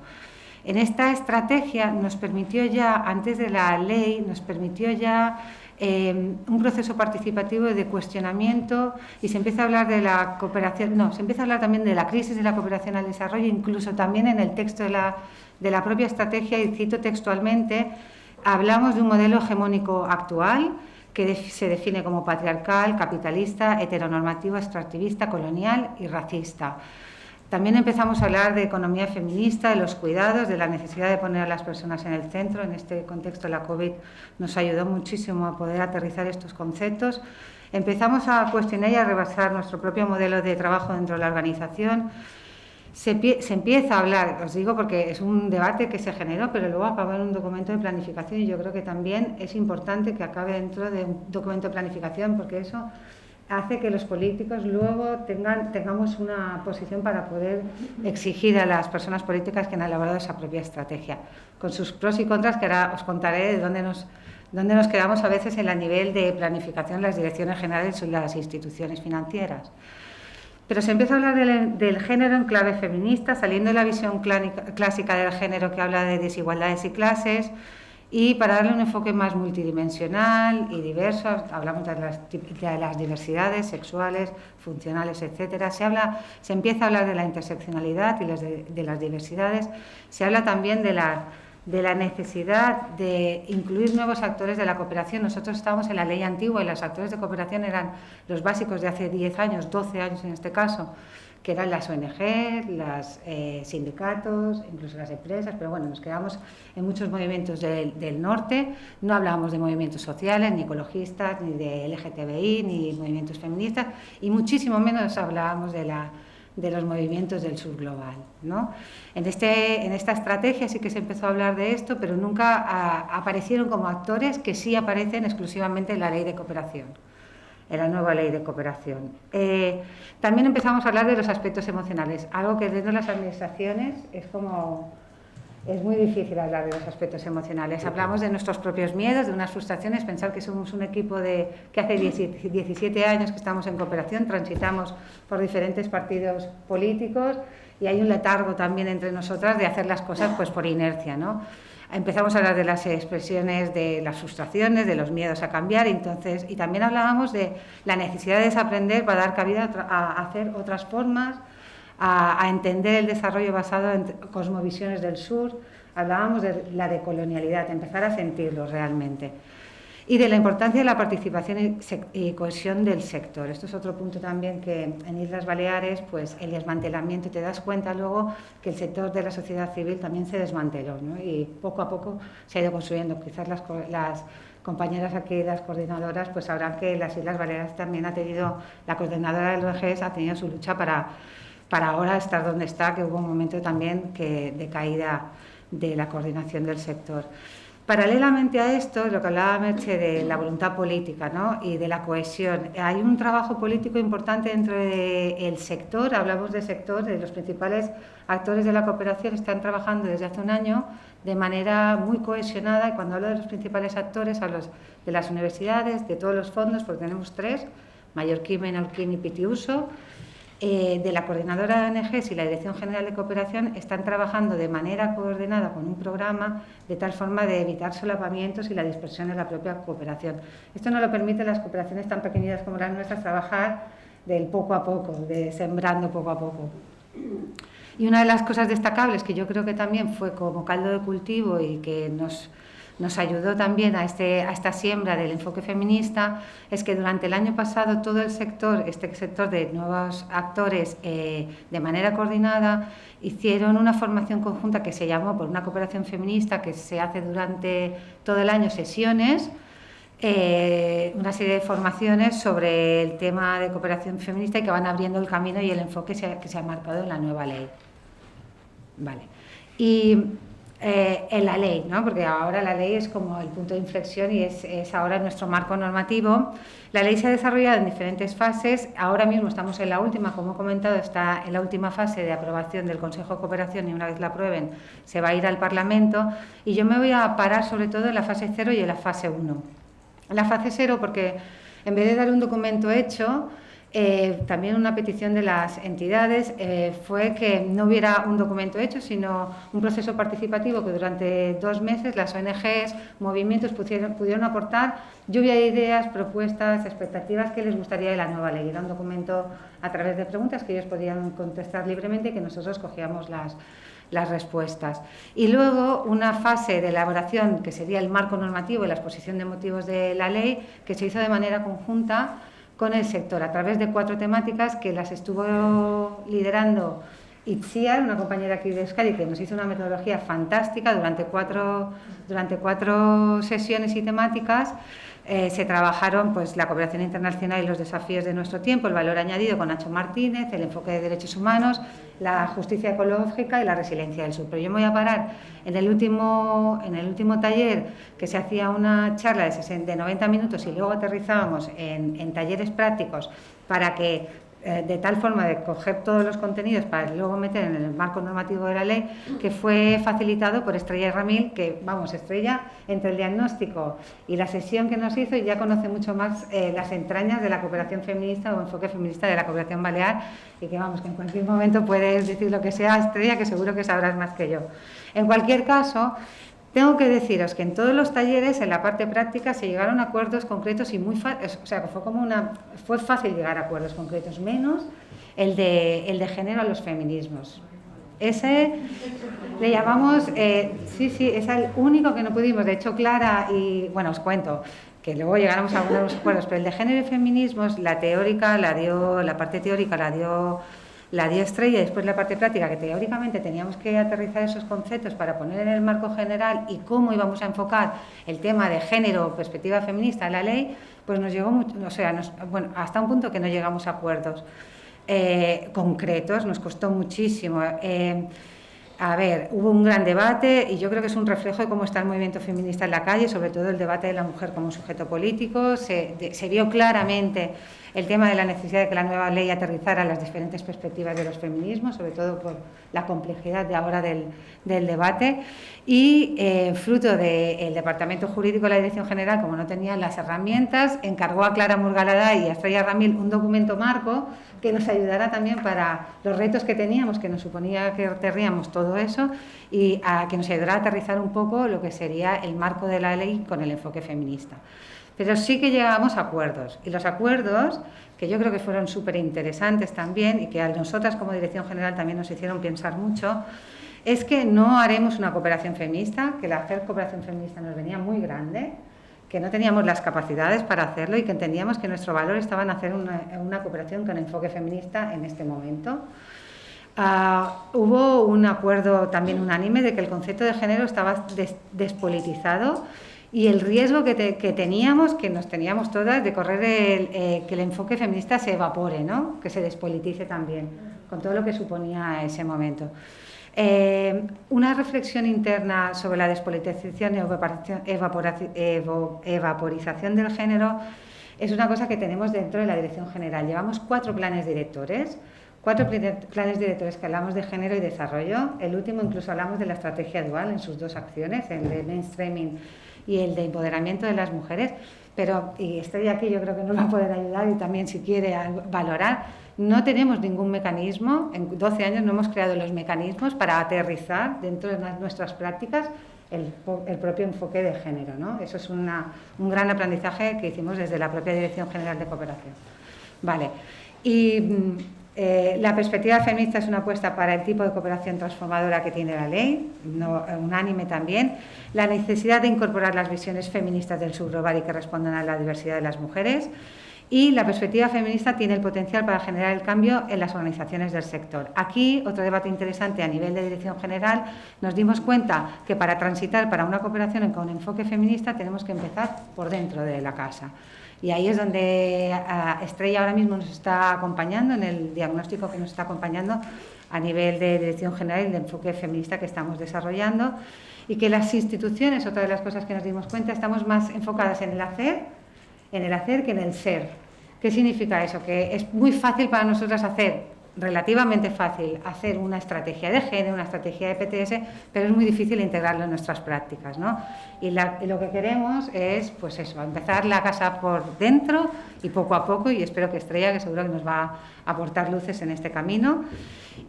En esta estrategia nos permitió ya, antes de la ley, nos permitió ya un proceso participativo de cuestionamiento, y se empieza a hablar de la cooperación, se empieza a hablar también de la crisis de la cooperación al desarrollo, incluso también en el texto de la propia estrategia, y cito textualmente, hablamos de un modelo hegemónico actual que se define como patriarcal, capitalista, heteronormativo, extractivista, colonial y racista. También empezamos a hablar de economía feminista, de los cuidados, de la necesidad de poner a las personas en el centro. En este contexto la COVID nos ayudó muchísimo a poder aterrizar estos conceptos. Empezamos a cuestionar y a rebasar nuestro propio modelo de trabajo dentro de la organización. Se empieza a hablar, os digo porque es un debate que se generó, pero luego acabó en un documento de planificación, y yo creo que también es importante que acabe dentro de un documento de planificación, porque eso hace que los políticos luego tengamos una posición para poder exigir a las personas políticas que han elaborado esa propia estrategia, con sus pros y contras, que ahora os contaré de dónde nos quedamos a veces en el nivel de planificación, las direcciones generales y las instituciones financieras. Pero se empieza a hablar del género en clave feminista, saliendo de la visión clásica del género que habla de desigualdades y clases, y para darle un enfoque más multidimensional y diverso, hablamos de las diversidades sexuales, funcionales, etcétera. Se empieza a hablar de la interseccionalidad y de las diversidades. Se habla también de la necesidad de incluir nuevos actores de la cooperación. Nosotros estábamos en la ley antigua y los actores de cooperación eran los básicos de hace 10 años, 12 años en este caso, que eran las ONG, los sindicatos, incluso las empresas, pero bueno, nos quedamos en muchos movimientos del norte, no hablábamos de movimientos sociales, ni ecologistas, ni de LGTBI, ni movimientos feministas, y muchísimo menos hablábamos de los movimientos del sur global, ¿no? En esta estrategia sí que se empezó a hablar de esto, pero nunca aparecieron como actores que sí aparecen exclusivamente en la ley de cooperación, en la nueva ley de cooperación. También empezamos a hablar de los aspectos emocionales, algo que dentro de las administraciones es muy difícil hablar de los aspectos emocionales. Hablamos de nuestros propios miedos, de unas frustraciones, pensar que somos un equipo que hace 17 años que estamos en cooperación, transitamos por diferentes partidos políticos y hay un letargo también entre nosotras de hacer las cosas pues por inercia, ¿no? Empezamos a hablar de las expresiones de las frustraciones, de los miedos a cambiar, y también hablábamos de la necesidad de desaprender para dar cabida a hacer otras formas, a entender el desarrollo basado en cosmovisiones del sur. Hablábamos de la decolonialidad, empezar a sentirlo realmente. Y de la importancia de la participación y cohesión del sector. Esto es otro punto también que en Islas Baleares, pues el desmantelamiento, te das cuenta luego que el sector de la sociedad civil también se desmanteló, ¿no? Y poco a poco se ha ido construyendo. Quizás las compañeras aquí, las coordinadoras, pues sabrán que las Islas Baleares también la coordinadora de ONGs ha tenido su lucha para ahora estar donde está, que hubo un momento también de caída de la coordinación del sector. Paralelamente a esto, lo que hablaba Merche de la voluntad política, ¿no?, y de la cohesión, hay un trabajo político importante dentro del sector. Hablamos de sector, de los principales actores de la cooperación están trabajando desde hace un año de manera muy cohesionada, y cuando hablo de los principales actores hablo de las universidades, de todos los fondos, porque tenemos 3, Mallorquín, Menorquín y Pitiuso, de la Coordinadora de ONGs y la Dirección General de Cooperación. Están trabajando de manera coordinada con un programa de tal forma de evitar solapamientos y la dispersión de la propia cooperación. Esto no lo permite las cooperaciones tan pequeñitas como las nuestras, trabajar del poco a poco, de sembrando poco a poco. Y una de las cosas destacables que yo creo que también fue como caldo de cultivo y que nos ayudó también a esta siembra del enfoque feminista, es que durante el año pasado todo el sector, este sector de nuevos actores, de manera coordinada, hicieron una formación conjunta que se llamó por una cooperación feminista, que se hace durante todo el año, sesiones, una serie de formaciones sobre el tema de cooperación feminista, y que van abriendo el camino y el enfoque que se ha marcado en la nueva ley. Vale. Y en la ley, ¿no?, porque ahora la ley es como el punto de inflexión y es ahora nuestro marco normativo. La ley se ha desarrollado en diferentes fases. Ahora mismo estamos en la última, como he comentado, está en la última fase de aprobación del Consejo de Cooperación, y una vez la aprueben se va a ir al Parlamento. Y yo me voy a parar sobre todo en la fase 0 y en la fase 1. En la fase 0 porque en vez de dar un documento hecho, también una petición de las entidades fue que no hubiera un documento hecho, sino un proceso participativo, que durante 2 meses las ONGs, movimientos pudieron aportar lluvia de ideas, propuestas, expectativas que les gustaría de la nueva ley. Era un documento a través de preguntas que ellos podían contestar libremente y que nosotros cogíamos las respuestas. Y luego una fase de elaboración, que sería el marco normativo y la exposición de motivos de la ley, que se hizo de manera conjunta con el sector, a través de 4 temáticas que las estuvo liderando Itziar, una compañera aquí de Euskadi, que nos hizo una metodología fantástica durante cuatro sesiones y temáticas. Se trabajaron pues la cooperación internacional y los desafíos de nuestro tiempo, el valor añadido con Nacho Martínez, el enfoque de derechos humanos, la justicia ecológica y la resiliencia del sur. Pero yo me voy a parar en el último taller, que se hacía una charla de 90 minutos y luego aterrizábamos en talleres prácticos para que de tal forma de coger todos los contenidos para luego meter en el marco normativo de la ley, que fue facilitado por Estrella Ramil, que, vamos, Estrella, entre el diagnóstico y la sesión que nos hizo, ya conoce mucho más las entrañas de la cooperación feminista o enfoque feminista de la cooperación balear, y que, vamos, que en cualquier momento puedes decir lo que sea, Estrella, que seguro que sabrás más que yo. En cualquier caso, tengo que deciros que en todos los talleres, en la parte práctica, se llegaron a acuerdos concretos y muy fácil, o sea, que fue fácil llegar a acuerdos concretos, menos el de género a los feminismos. Ese le llamamos, sí, es el único que no pudimos. De hecho, Clara y, bueno, os cuento que luego llegáramos a algunos acuerdos, pero el de género y feminismos, la parte teórica la dio Estrella, y después la parte práctica, que teóricamente teníamos que aterrizar esos conceptos para poner en el marco general y cómo íbamos a enfocar el tema de género o perspectiva feminista en la ley, pues nos llegó mucho, hasta un punto que no llegamos a acuerdos concretos, nos costó muchísimo. Hubo un gran debate, y yo creo que es un reflejo de cómo está el movimiento feminista en la calle, sobre todo el debate de la mujer como sujeto político. Se vio claramente el tema de la necesidad de que la nueva ley aterrizara las diferentes perspectivas de los feminismos, sobre todo por la complejidad de ahora del debate, y fruto del Departamento Jurídico de la Dirección General, como no tenían las herramientas, encargó a Clara Murgalada y a Estrella Ramil un documento marco que nos ayudara también para los retos que teníamos, que nos suponía que aterríamos todo eso, y a que nos ayudara a aterrizar un poco lo que sería el marco de la ley con el enfoque feminista. Pero sí que llegamos a acuerdos, y los acuerdos, que yo creo que fueron súper interesantes también, y que a nosotras como Dirección General también nos hicieron pensar mucho, es que no haremos una cooperación feminista, que el hacer cooperación feminista nos venía muy grande, que no teníamos las capacidades para hacerlo, y que entendíamos que nuestro valor estaba en hacer una cooperación con enfoque feminista en este momento. Hubo un acuerdo también unánime de que el concepto de género estaba despolitizado, y el riesgo que teníamos, que nos teníamos todas, de correr que el enfoque feminista se evapore, ¿no?, que se despolitice también. con todo lo que suponía ese momento. Una reflexión interna sobre la despolitización y evaporización del género es una cosa que tenemos dentro de la Dirección General. Llevamos 4 planes directores, 4 planes directores que hablamos de género y desarrollo. El último incluso hablamos de la estrategia dual en sus 2 acciones, el de mainstreaming y el de empoderamiento de las mujeres. Pero, y estoy aquí, yo creo que nos va a poder ayudar y también si quiere valorar, no tenemos ningún mecanismo, en 12 años no hemos creado los mecanismos para aterrizar dentro de nuestras prácticas el propio enfoque de género, ¿no? Eso es un gran aprendizaje que hicimos desde la propia Dirección General de Cooperación. Vale. Y la perspectiva feminista es una apuesta para el tipo de cooperación transformadora que tiene la ley, unánime también. La necesidad de incorporar las visiones feministas del subglobal y que respondan a la diversidad de las mujeres. Y la perspectiva feminista tiene el potencial para generar el cambio en las organizaciones del sector. Aquí, otro debate interesante a nivel de Dirección General, nos dimos cuenta que para transitar para una cooperación con enfoque feminista tenemos que empezar por dentro de la casa. Y ahí es donde Estrella ahora mismo nos está acompañando, en el diagnóstico que nos está acompañando a nivel de Dirección General y de enfoque feminista que estamos desarrollando. Y que las instituciones, otra de las cosas que nos dimos cuenta, estamos más enfocadas en el hacer que en el ser. ¿Qué significa eso? Que es muy fácil para nosotras relativamente fácil, hacer una estrategia de género, una estrategia de PTS, pero es muy difícil integrarlo en nuestras prácticas, ¿no? Y lo que queremos es, pues eso, empezar la casa por dentro y poco a poco, y espero que Estrella, que seguro que nos va a aportar luces en este camino,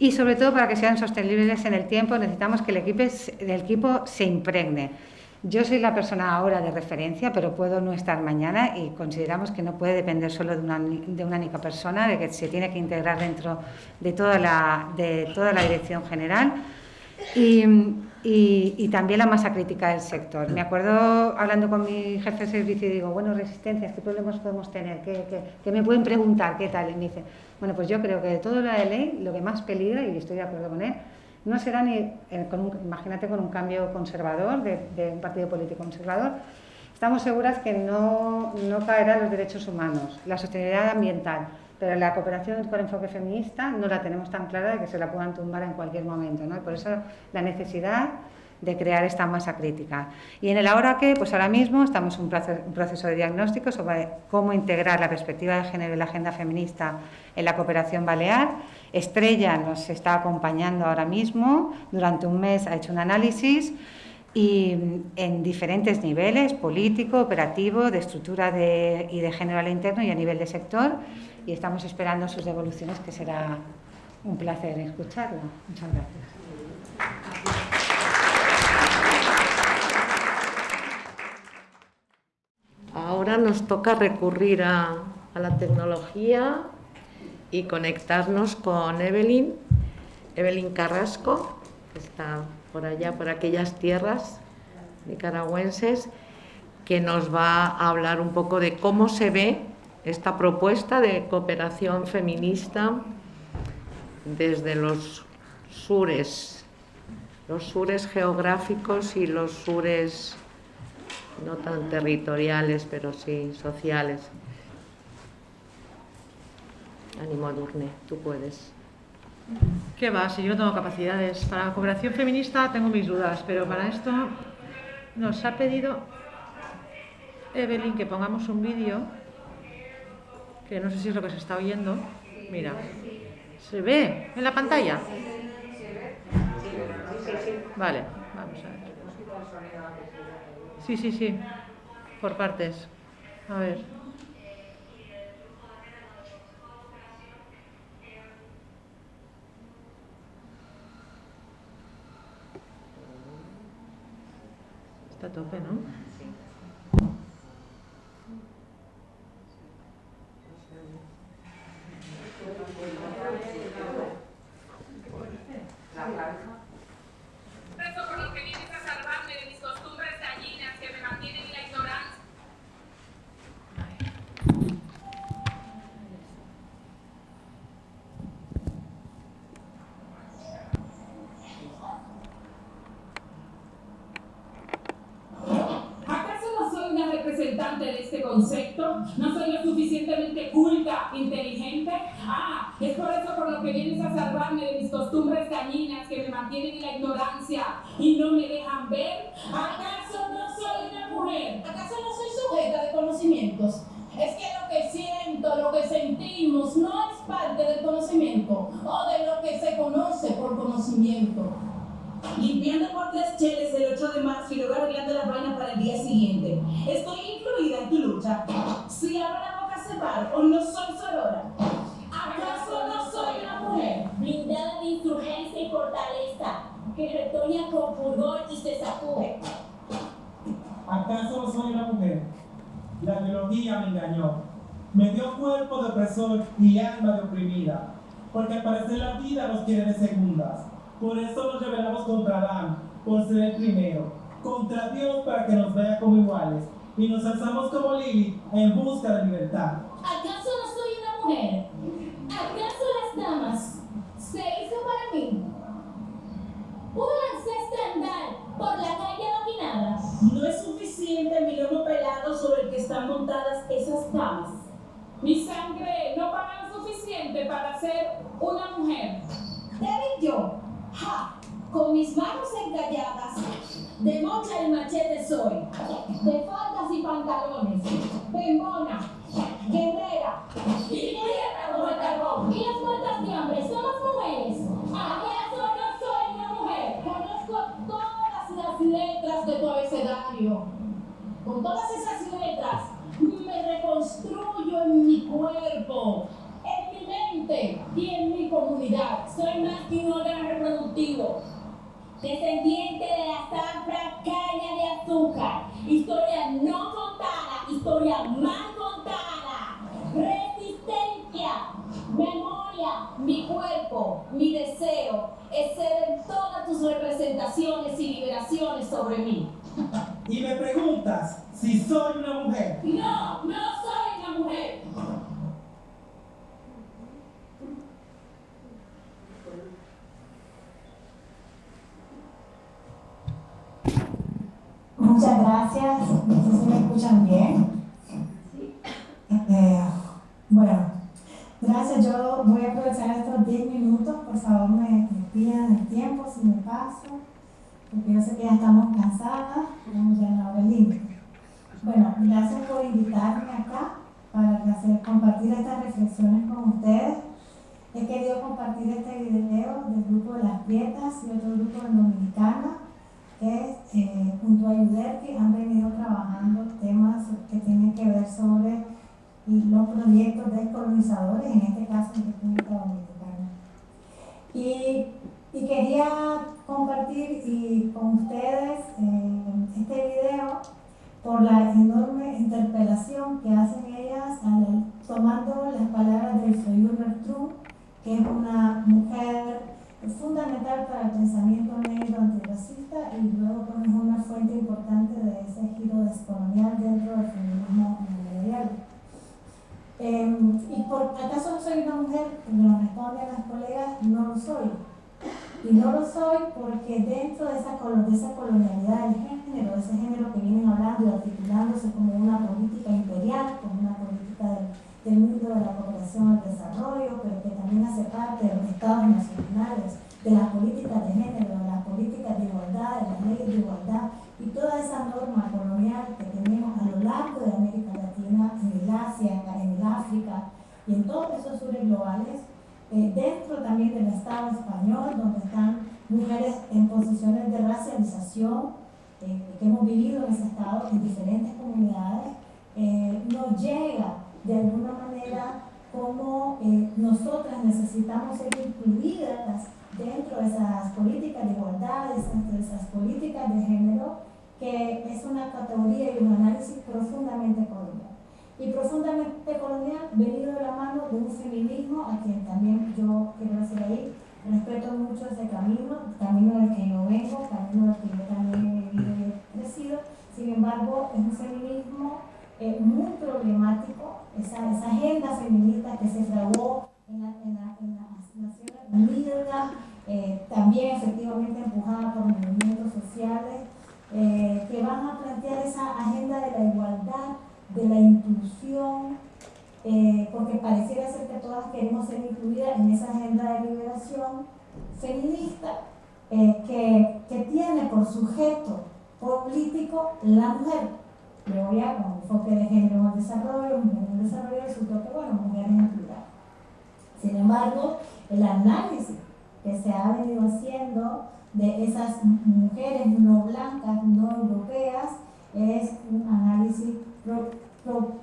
y sobre todo para que sean sostenibles en el tiempo, necesitamos que el equipo se impregne. Yo soy la persona ahora de referencia, pero puedo no estar mañana y consideramos que no puede depender solo de una única persona, de que se tiene que integrar dentro de toda la Dirección General y también la masa crítica del sector. Me acuerdo hablando con mi jefe de servicio y digo, bueno, resistencias, ¿qué problemas podemos tener? ¿Qué me pueden preguntar? ¿Qué tal? Y me dice, bueno, pues yo creo que de todo lo de ley, lo que más peligra, y estoy de acuerdo con él, no será ni, imagínate, con un cambio conservador, de un partido político conservador, estamos seguras que no caerán los derechos humanos, la sostenibilidad ambiental, pero la cooperación con enfoque feminista no la tenemos tan clara de que se la puedan tumbar en cualquier momento, ¿no? Y por eso la necesidad de crear esta masa crítica. Y en el ahora qué, pues ahora mismo estamos en un proceso de diagnóstico sobre cómo integrar la perspectiva de género y la agenda feminista en la cooperación balear. Estrella nos está acompañando ahora mismo, durante un mes ha hecho un análisis y en diferentes niveles, político, operativo, de estructura y de género al interno y a nivel de sector, y estamos esperando sus devoluciones, que será un placer escucharla. Muchas gracias. Ahora nos toca recurrir a la tecnología y conectarnos con Evelyn Carrasco, que está por allá, por aquellas tierras nicaragüenses, que nos va a hablar un poco de cómo se ve esta propuesta de cooperación feminista desde los sures geográficos y los sures no tan territoriales, pero sí sociales. Ánimo, Edurne, tú puedes. ¿Qué va? Si yo no tengo capacidades. Para la cooperación feminista tengo mis dudas, pero para esto nos ha pedido Evelyn que pongamos un vídeo, que no sé si es lo que se está oyendo. Mira, ¿se ve en la pantalla? Vale, vamos a ver. Sí, por partes. A ver. Está a tope, ¿no? Rezo por lo que vienes a salvarme de mis costumbres dañinas que me mantienen en la ignorancia. ¿Acaso no soy una representante de este concepto? ¿No soy lo suficientemente culta, inteligente? Ah, es por eso por lo que vienes a salvarme de mis costumbres dañinas que me mantienen en la ignorancia y no me dejan ver. ¿Acaso no soy una mujer? ¿Acaso no soy sujeta de conocimientos? Es que lo que siento, lo que sentimos, no es parte del conocimiento o de lo que se conoce por conocimiento. Limpiando por 3 cheles el 8 de marzo y luego arreglando las vainas para el día siguiente. Estoy incluida en tu lucha. Si abro la boca se paro o no soy sorora. ¿Acaso no soy una mujer? Blindada de insurgencia y fortaleza, que retoña con pudor y se sacude. ¿Acaso no soy una mujer? La biología me engañó. Me dio cuerpo de opresor y alma de oprimida. Porque al parecer la vida nos quiere de segundas. Por eso nos rebelamos contra Adán, por ser el primero. Contra Dios para que nos vea como iguales. Y nos alzamos como Lili en busca de libertad. ¿Acaso no soy una mujer? ¿Acaso las damas se hizo para mí? ¿Puedo lanzar andar por la calle dominada? No es suficiente mi lomo pelado sobre el que están montadas esas damas. Mi sangre no paga lo suficiente para ser una mujer. Débil yo, ja, con mis manos encalladas, de mocha y machete soy, de faldas y pantalones, bembona, guerrera, y tierra como el carbón. Y las muertas de hambre somos mujeres. ¿Acaso no soy una mujer? Conozco todas las letras de tu abecedario. Con todas esas letras me reconstruyo en mi cuerpo, en mi mente y en mi comunidad. Soy más que un órgano reproductivo, descendiente de la zafra caña de azúcar. Historia no contada, historia mal contada. Resistencia, Memoria, mi cuerpo, mi deseo, exceden todas tus representaciones y liberaciones sobre mí. Y me preguntas si soy una mujer. No, no soy una mujer. Muchas gracias. No sé si me escuchan bien. Bueno, gracias. Yo voy a aprovechar estos 10 minutos. Por favor, me pidan el tiempo si me paso, porque yo sé que ya estamos cansadas. Estamos ya en la hora límite. Bueno, gracias por invitarme acá para compartir estas reflexiones con ustedes. He querido compartir este video del grupo de las Prietas y otro grupo de Dominicana, que junto a Yuderki han venido trabajando temas que tienen que ver sobre los proyectos descolonizadores, en este caso en República Dominicana. Y quería compartir con ustedes este video por la enorme interpelación que hacen ellas tomando las palabras de Soyun Bertrand, que es una mujer fundamental para el pensamiento negro antirracista y luego es una fuente importante de ese giro descolonial dentro del feminismo neoliberal. ¿Y acaso no soy una mujer? Me responden las colegas, no lo soy. Y no lo soy porque dentro de esa colonialidad del género, de ese género que vienen hablando y articulándose como una política imperial, como una política del mundo de la cooperación al desarrollo, pero que también hace parte de los estados nacionales, de las políticas de género, de las políticas de igualdad, de las leyes de igualdad y toda esa norma colonial que tenemos a lo largo de América Latina, en el Asia, en el África y en todos esos sures globales, dentro también del Estado español, donde están mujeres en posiciones de racialización que hemos vivido en ese Estado en diferentes comunidades, nos llega de alguna manera como nosotras necesitamos ser incluidas dentro de esas políticas de igualdad, de esas políticas de género, que es una categoría y un análisis profundamente colonial. Y profundamente colonial, venido de la mano de un feminismo a quien también yo quiero decir ahí, respeto mucho ese camino del que yo vengo, camino del que yo también he vivido y he crecido. Sin embargo, es un feminismo muy problemático, esa agenda feminista que se fraguó en las Naciones Unidas, también efectivamente empujada por movimientos sociales que van a plantear esa agenda de la igualdad, de la inclusión, porque pareciera ser que todas queremos ser incluidas en esa agenda de liberación feminista que tiene por sujeto político la mujer. Luego ya con enfoque de género en el desarrollo, mujeres en el desarrollo, resultó que, bueno, mujeres en plural. Sin embargo, el análisis que se ha venido haciendo de esas mujeres no blancas, no europeas, es un análisis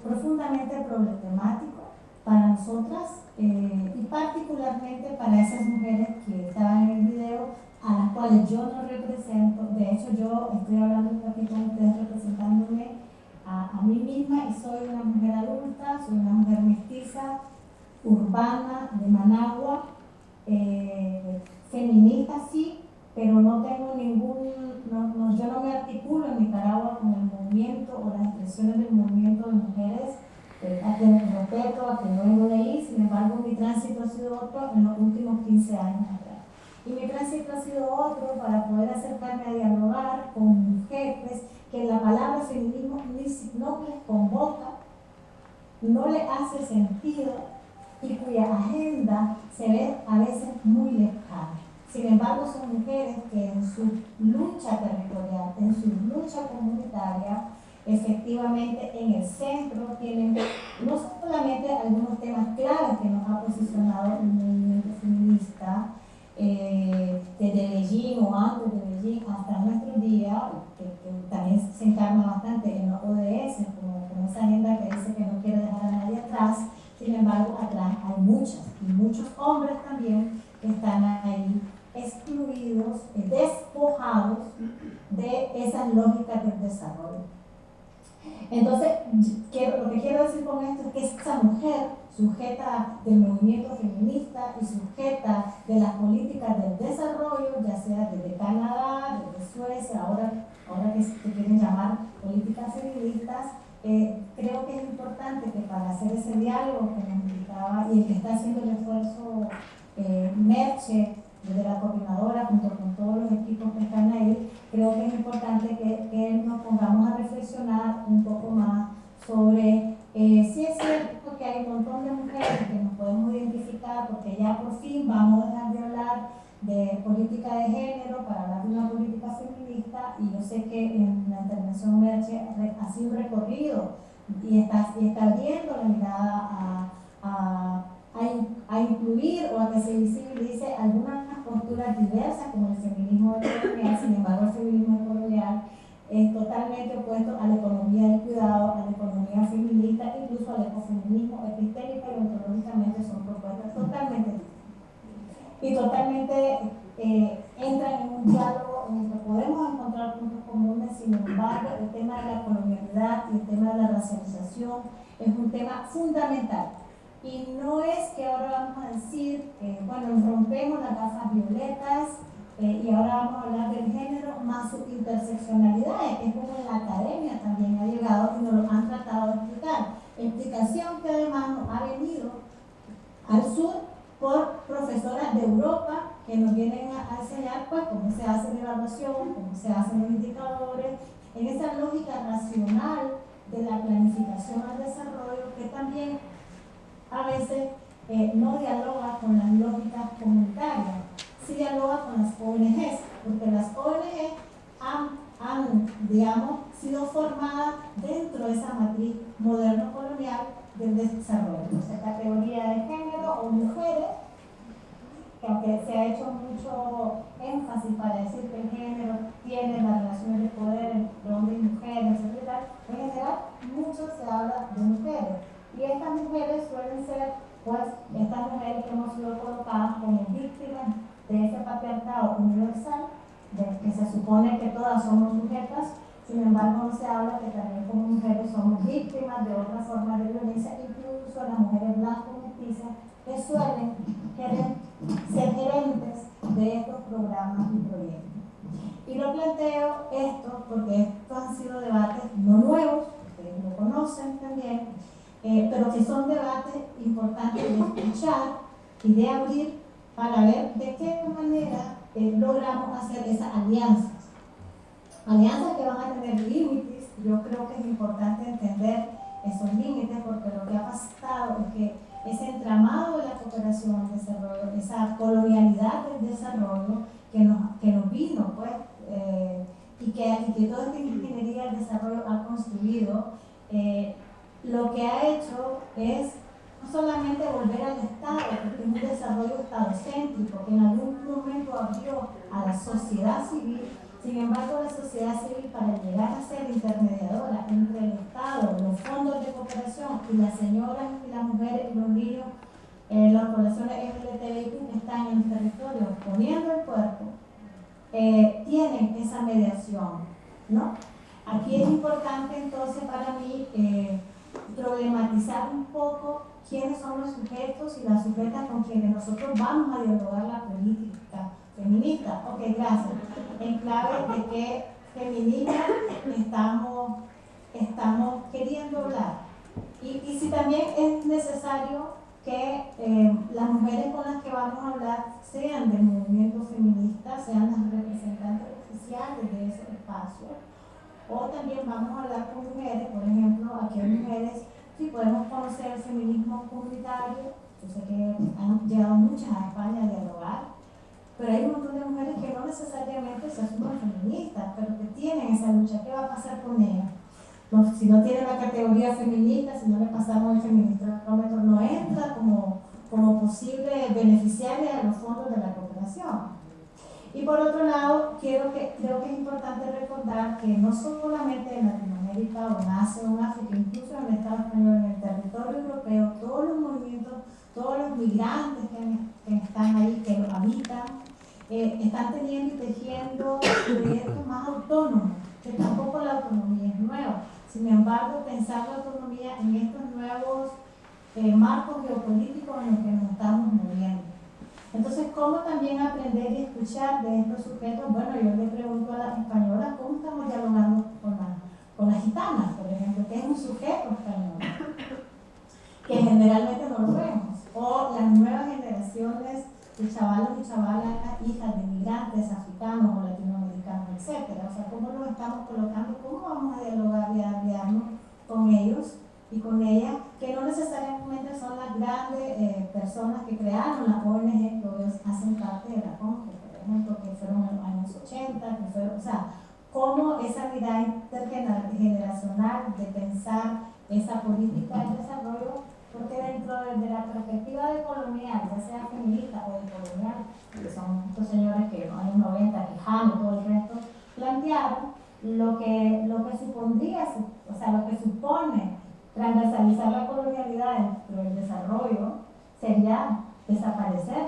profundamente problemático para nosotras y particularmente para esas mujeres que estaban en el video, a las cuales yo no represento. De hecho, yo estoy hablando aquí con ustedes representándome a mí misma, y soy una mujer adulta, soy una mujer mestiza, urbana, de Managua, feminista sí, pero no tengo yo no me articulo en Nicaragua con el movimiento o las expresiones del movimiento de mujeres, a quien respeto, a quien no vengo de ahí. Sin embargo, mi tránsito ha sido otro en los últimos 15 años atrás. Y mi tránsito ha sido otro para poder acercarme a dialogar con mujeres que la palabra feminismo no les convoca, no les hace sentido y cuya agenda se ve a veces muy lejana. Sin embargo, son mujeres que en su lucha territorial, en su lucha comunitaria, efectivamente en el centro tienen no solamente algunos temas claves que nos ha posicionado el movimiento feminista, desde Beijing o antes de Beijing hasta nuestro día, que también se encarna bastante en los ODS, como esa agenda que dice que no quiere dejar a nadie atrás. Sin embargo, atrás hay muchas y muchos hombres también que están ahí excluidos, despojados de esas lógicas del desarrollo. Entonces, lo que quiero decir con esto es que esa mujer, sujeta del movimiento feminista y sujeta de las políticas del desarrollo, ya sea desde Canadá, desde Suecia, ahora que se quieren llamar políticas feministas, creo que es importante que para hacer ese diálogo que nos indicaba y el que está haciendo el esfuerzo Merche, desde la coordinadora, junto con todos los equipos que están ahí, creo que es importante que nos pongamos a reflexionar un poco más sobre si es cierto que hay un montón de mujeres que nos podemos identificar, porque ya por fin vamos a dejar de hablar de política de género para hablar de una política feminista, y yo sé que en la intervención Merche ha sido un recorrido y está abriendo la mirada a incluir o a que se visibilice algunas posturas diversas como el feminismo colonial. Sin embargo, el feminismo colonial es totalmente opuesto a la economía del cuidado, a la economía feminista, incluso al ecofeminismo. Epistémica y ontológicamente son propuestas totalmente distintas y totalmente entran en un diálogo en el que podemos encontrar puntos comunes. Sin embargo, el tema de la colonialidad y el tema de la racialización es un tema fundamental. Y no es que ahora vamos a decir, bueno, rompemos las gafas violetas y ahora vamos a hablar del género más sus interseccionalidades, que es como en la academia también ha llegado y nos lo han tratado de explicar. Explicación que además nos ha venido al sur por profesoras de Europa que nos vienen a enseñar pues cómo se hace la evaluación, cómo se hacen los indicadores, en esa lógica racional de la planificación al desarrollo, que también a veces no dialoga con las lógicas comunitarias, sí dialoga con las ONGs, porque las ONGs han, digamos, sido formadas dentro de esa matriz moderno-colonial del desarrollo. O sea, categoría de género o mujeres, que aunque se ha hecho mucho énfasis para decir que el género tiene las relaciones de poder entre hombres y mujeres, etc., en general mucho se habla de mujeres. Y estas mujeres suelen ser, pues, estas mujeres que hemos sido colocadas como víctimas de ese patriarcado universal, de que se supone que todas somos sujetas. Sin embargo, no se habla que también como mujeres somos víctimas de otras formas de violencia, incluso las mujeres blancas mestizas que suelen querer ser gerentes de estos programas y proyectos. Y lo planteo esto porque estos han sido debates no nuevos, ustedes lo conocen también, pero que son debates importantes de escuchar y de abrir para ver de qué manera logramos hacer esas alianzas que van a tener límites. Yo creo que es importante entender esos límites, porque lo que ha pasado es que ese entramado de la cooperación al desarrollo, esa colonialidad del desarrollo que nos vino, pues, y que toda esta ingeniería del desarrollo ha construido, lo que ha hecho es no solamente volver al Estado, porque es un desarrollo estadocéntrico, que en algún momento abrió a la sociedad civil. Sin embargo, la sociedad civil, para llegar a ser intermediadora entre el Estado, los fondos de cooperación y las señoras y las mujeres y los niños, las poblaciones LGTBIQ que están en el territorio poniendo el cuerpo, tienen esa mediación, ¿no? Aquí es importante entonces para mí problematizar un poco quiénes son los sujetos y las sujetas con quienes nosotros vamos a dialogar la política feminista. Ok, gracias. En clave de qué feminismo estamos queriendo hablar. Y si también es necesario que las mujeres con las que vamos a hablar sean del movimiento feminista, sean las representantes oficiales de esos espacios. O también vamos a hablar con mujeres, por ejemplo, aquí hay mujeres, sí podemos conocer el feminismo comunitario, yo sé que han llegado muchas a España a dialogar, pero hay un montón de mujeres que no necesariamente se asumen feministas, pero que tienen esa lucha. ¿Qué va a pasar con ellas? No, si no tienen la categoría feminista, si no le pasamos el feministrómetro, no entra como posible beneficiaria de los fondos de la cooperación. Y por otro lado, creo que es importante recordar que no solamente en Latinoamérica o en Asia o en África, incluso en el Estado español, en el territorio europeo, todos los movimientos, todos los migrantes que están ahí, que lo habitan, están teniendo y tejiendo proyectos más autónomos, que tampoco la autonomía es nueva. Sin embargo, pensar la autonomía en estos nuevos marcos geopolíticos en los que nos estamos moviendo. Entonces, ¿cómo también aprender y escuchar de estos sujetos? Bueno, yo le pregunto a las españolas, ¿cómo estamos dialogando con las gitanas, por ejemplo, que es un sujeto español? Que generalmente no lo vemos. O las nuevas generaciones de chavalos y chavalas, hijas de migrantes africanos o latinoamericanos, etc. O sea, ¿cómo los estamos colocando? ¿Cómo vamos a dialogar y a dialogarnos con ellos y con ellas, que no necesariamente son las grandes personas que crearon las ONG que hoy hacen parte de la CONGE, por ejemplo, que fueron en los años 80, que fueron, o sea, cómo esa mirada intergeneracional de pensar esa política de desarrollo, porque dentro de la perspectiva de colonial, ya sea feminista o de colonial, que son estos señores que en los años 90, Quijano y todo el resto, plantearon lo que supondría, o sea, lo que supone transversalizar la colonialidad dentro del desarrollo sería desaparecer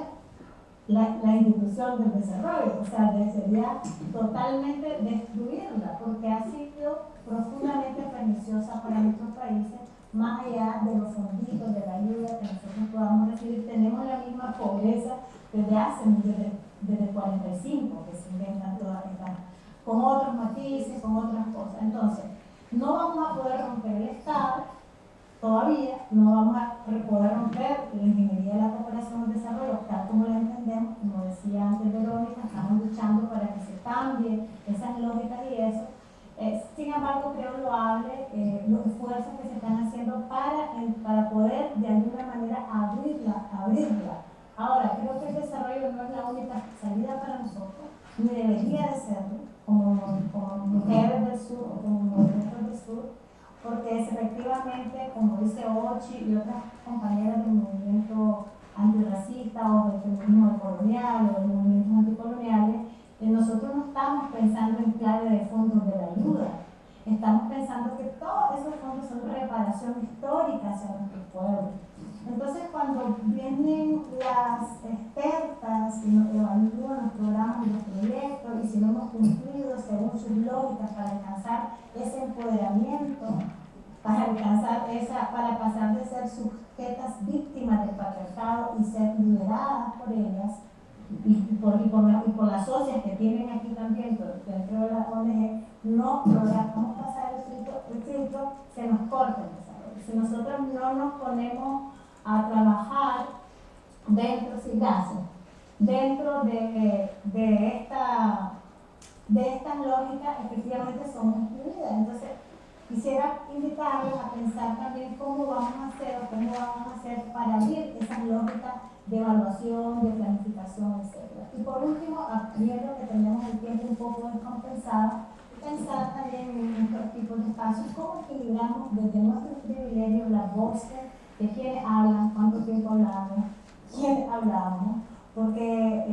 la institución del desarrollo, o sea, sería totalmente destruirla, porque ha sido profundamente perniciosa para nuestros países, más allá de los fonditos, de la ayuda que nosotros podamos recibir. Tenemos la misma pobreza desde 45, que se inventan todas estas, con otros matices, con otras cosas. Entonces, no vamos a poder romper el Estado, todavía no vamos a poder romper la ingeniería de la cooperación y el desarrollo, tal como la entendemos, como decía antes Verónica, estamos luchando para que se cambie esas lógicas y eso. Sin embargo, creo loable los esfuerzos que se están haciendo para poder de alguna manera abrirla. Ahora, creo que el desarrollo no es la única salida para nosotros, ni debería de serlo, como mujeres del sur o como movimientos del sur, porque efectivamente, como dice Ochi y otras compañeras del movimiento antirracista o del feminismo colonial o de los movimientos anticoloniales, nosotros no estamos pensando en clave de fondos de la ayuda, estamos pensando que todos esos fondos son reparación histórica hacia nuestro pueblo. Entonces, cuando vienen las expertas y nos evalúan los programas y los proyectos, y si no hemos cumplido según sus lógicas para alcanzar ese empoderamiento, para pasar de ser sujetas víctimas del patriarcado y ser liberadas por ellas, y por las socias que tienen aquí también dentro de la ONG, no logramos pasar el filtro, se nos corta el desarrollo. Si nosotros no nos ponemos a trabajar dentro de estas lógicas, efectivamente somos excluidas. Entonces, Quisiera invitarles a pensar también cómo vamos a hacer para abrir esas lógicas de evaluación, de planificación, etc. Y por último, viendo que tenemos el tiempo un poco descompensado, pensar también en otros tipos de espacios, cómo equilibramos desde nuestros privilegios las voces de quienes hablan, cuánto tiempo hablamos, quién hablamos, porque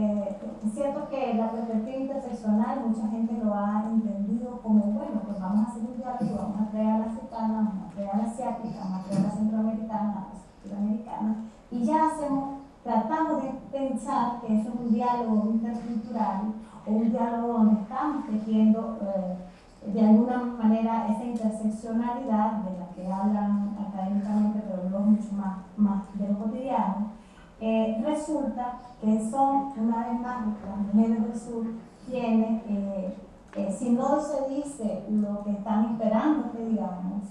es cierto que la perspectiva interseccional mucha gente lo ha entendido como, bueno, pues vamos a hacer un diálogo, vamos a traer a la africana, vamos a traer a la asiática, vamos a traer a la centroamericana, a la sudamericana, y ya tratamos de pensar que eso es un diálogo intercultural o un diálogo donde estamos tejiendo de alguna manera esa interseccionalidad de la que hablan académicamente, pero luego mucho más de lo cotidiano. Resulta que son, una vez más, las mujeres del sur quienes, si no se dice lo que están esperando que digamos,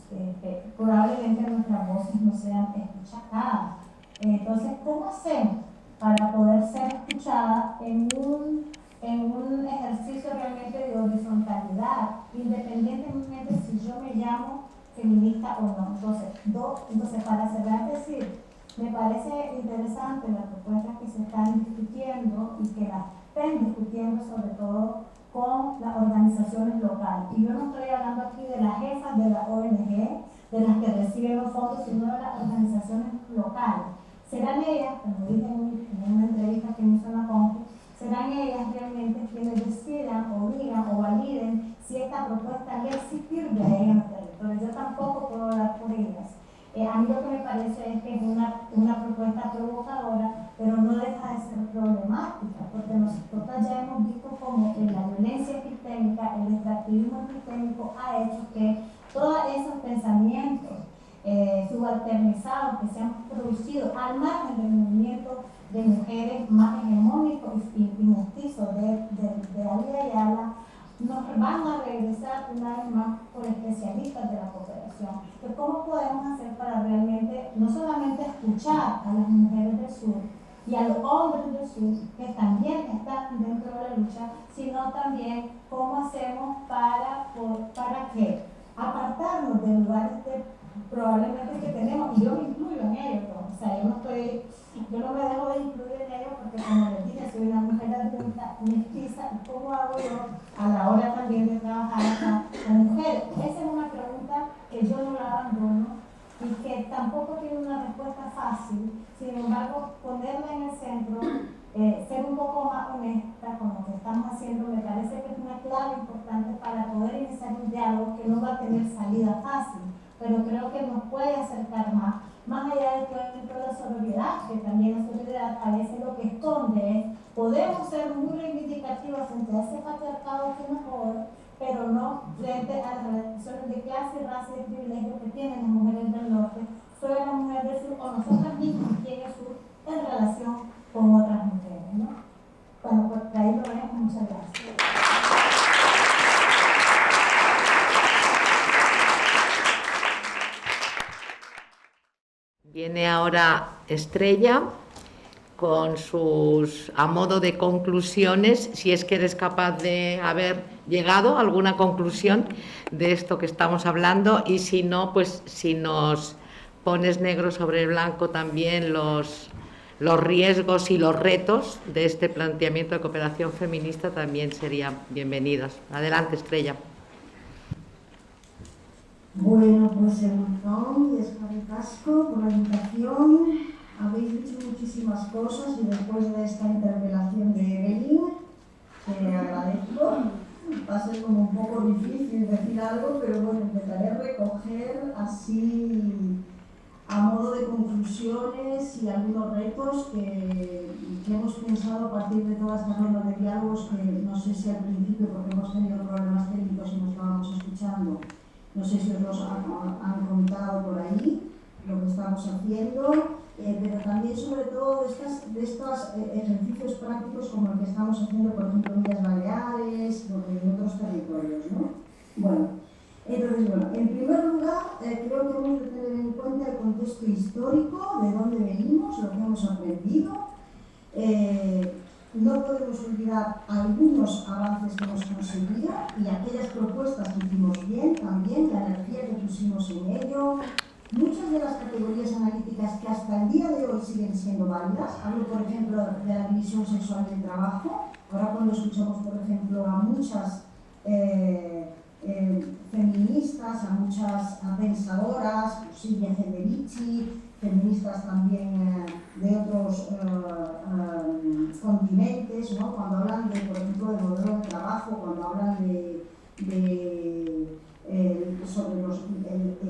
probablemente nuestras voces no sean escuchadas. Entonces, ¿cómo hacemos para poder ser escuchadas en un ejercicio realmente de horizontalidad, independientemente si yo me llamo feminista o no? Entonces para cerrar, decir, me parece interesante las propuestas que se están discutiendo y que las estén discutiendo sobre todo con las organizaciones locales. Y yo no estoy hablando aquí de las jefas de la ONG, de las que reciben los fondos, sino de las organizaciones locales. Serán ellas, como dije en una entrevista que me hizo la CONFI, serán ellas realmente quienes decidan o digan o validen si esta propuesta les sirve a ellas en el territorio. Yo tampoco puedo hablar por ellas. A mí lo que me parece es que es una propuesta provocadora, pero no deja de ser problemática, porque nosotros ya hemos visto cómo la violencia epistémica, el extractivismo epistémico ha hecho que todos esos pensamientos subalternizados que se han producido al margen del movimiento de mujeres más hegemónicos y mestizos de la vida y habla, nos van a regresar una vez más por especialistas de la cooperación. Pero ¿cómo podemos hacer para realmente no solamente escuchar a las mujeres del sur y a los hombres del sur que también están dentro de la lucha, sino también cómo hacemos para que apartarnos de lugares probablemente que tenemos, y yo me incluyo en ello, ¿no? O sea, yo no me dejo de incluir en ello porque, como les dije, soy una mujer adulta, mestiza, y ¿cómo hago yo a la hora también de trabajar acá con mujeres? Esa es una pregunta que yo no la abandono y que tampoco tiene una respuesta fácil. Sin embargo, ponerla en el centro, ser un poco más honesta con lo que estamos haciendo, me parece que es una clave importante para poder iniciar un diálogo que no va a tener salida fácil, pero creo que nos puede acercar más allá de que la sororidad, que también la sororidad a veces lo que esconde es, podemos ser muy reivindicativos frente a ese patriarcado que nos joda, pero no frente a las relaciones de clase, raza y privilegio que tienen las mujeres del norte sobre las mujeres del sur o nosotras mismas aquí en el sur en relación con otras mujeres, ¿no? Bueno, pues ahí lo dejo. Muchas gracias. Viene ahora Estrella con sus, a modo de conclusiones, si es que eres capaz de haber llegado a alguna conclusión de esto que estamos hablando, y si no, pues si nos pones negro sobre blanco también los riesgos y los retos de este planteamiento de cooperación feminista, también serían bienvenidos. Adelante, Estrella. Bueno, pues el montón y escaricasco por la invitación. Habéis dicho muchísimas cosas y después de esta interpelación de Evelyn, que agradezco, va a ser como un poco difícil decir algo, pero bueno, intentaré recoger así a modo de conclusiones y algunos retos que hemos pensado a partir de todas estas rondas de diálogos que no sé si al principio, porque hemos tenido problemas técnicos y no estábamos escuchando, no sé si os los han contado por ahí, lo que estamos haciendo, pero también sobre todo de estos ejercicios prácticos como el que estamos haciendo, por ejemplo, en Islas Baleares o en otros territorios, ¿no? Bueno, entonces, en primer lugar, creo que hemos de tener en cuenta el contexto histórico, de dónde venimos, lo que hemos aprendido, no podemos olvidar algunos avances que hemos conseguido y aquellas propuestas que hicimos bien, también la energía que pusimos en ello. Muchas de las categorías analíticas que hasta el día de hoy siguen siendo válidas, hablo por ejemplo de la división sexual del trabajo, ahora cuando escuchamos por ejemplo a muchas feministas, a muchas pensadoras, Silvia Federici, feministas también de otros continentes, ¿no? Cuando hablan de, por ejemplo, del modelo de trabajo, cuando hablan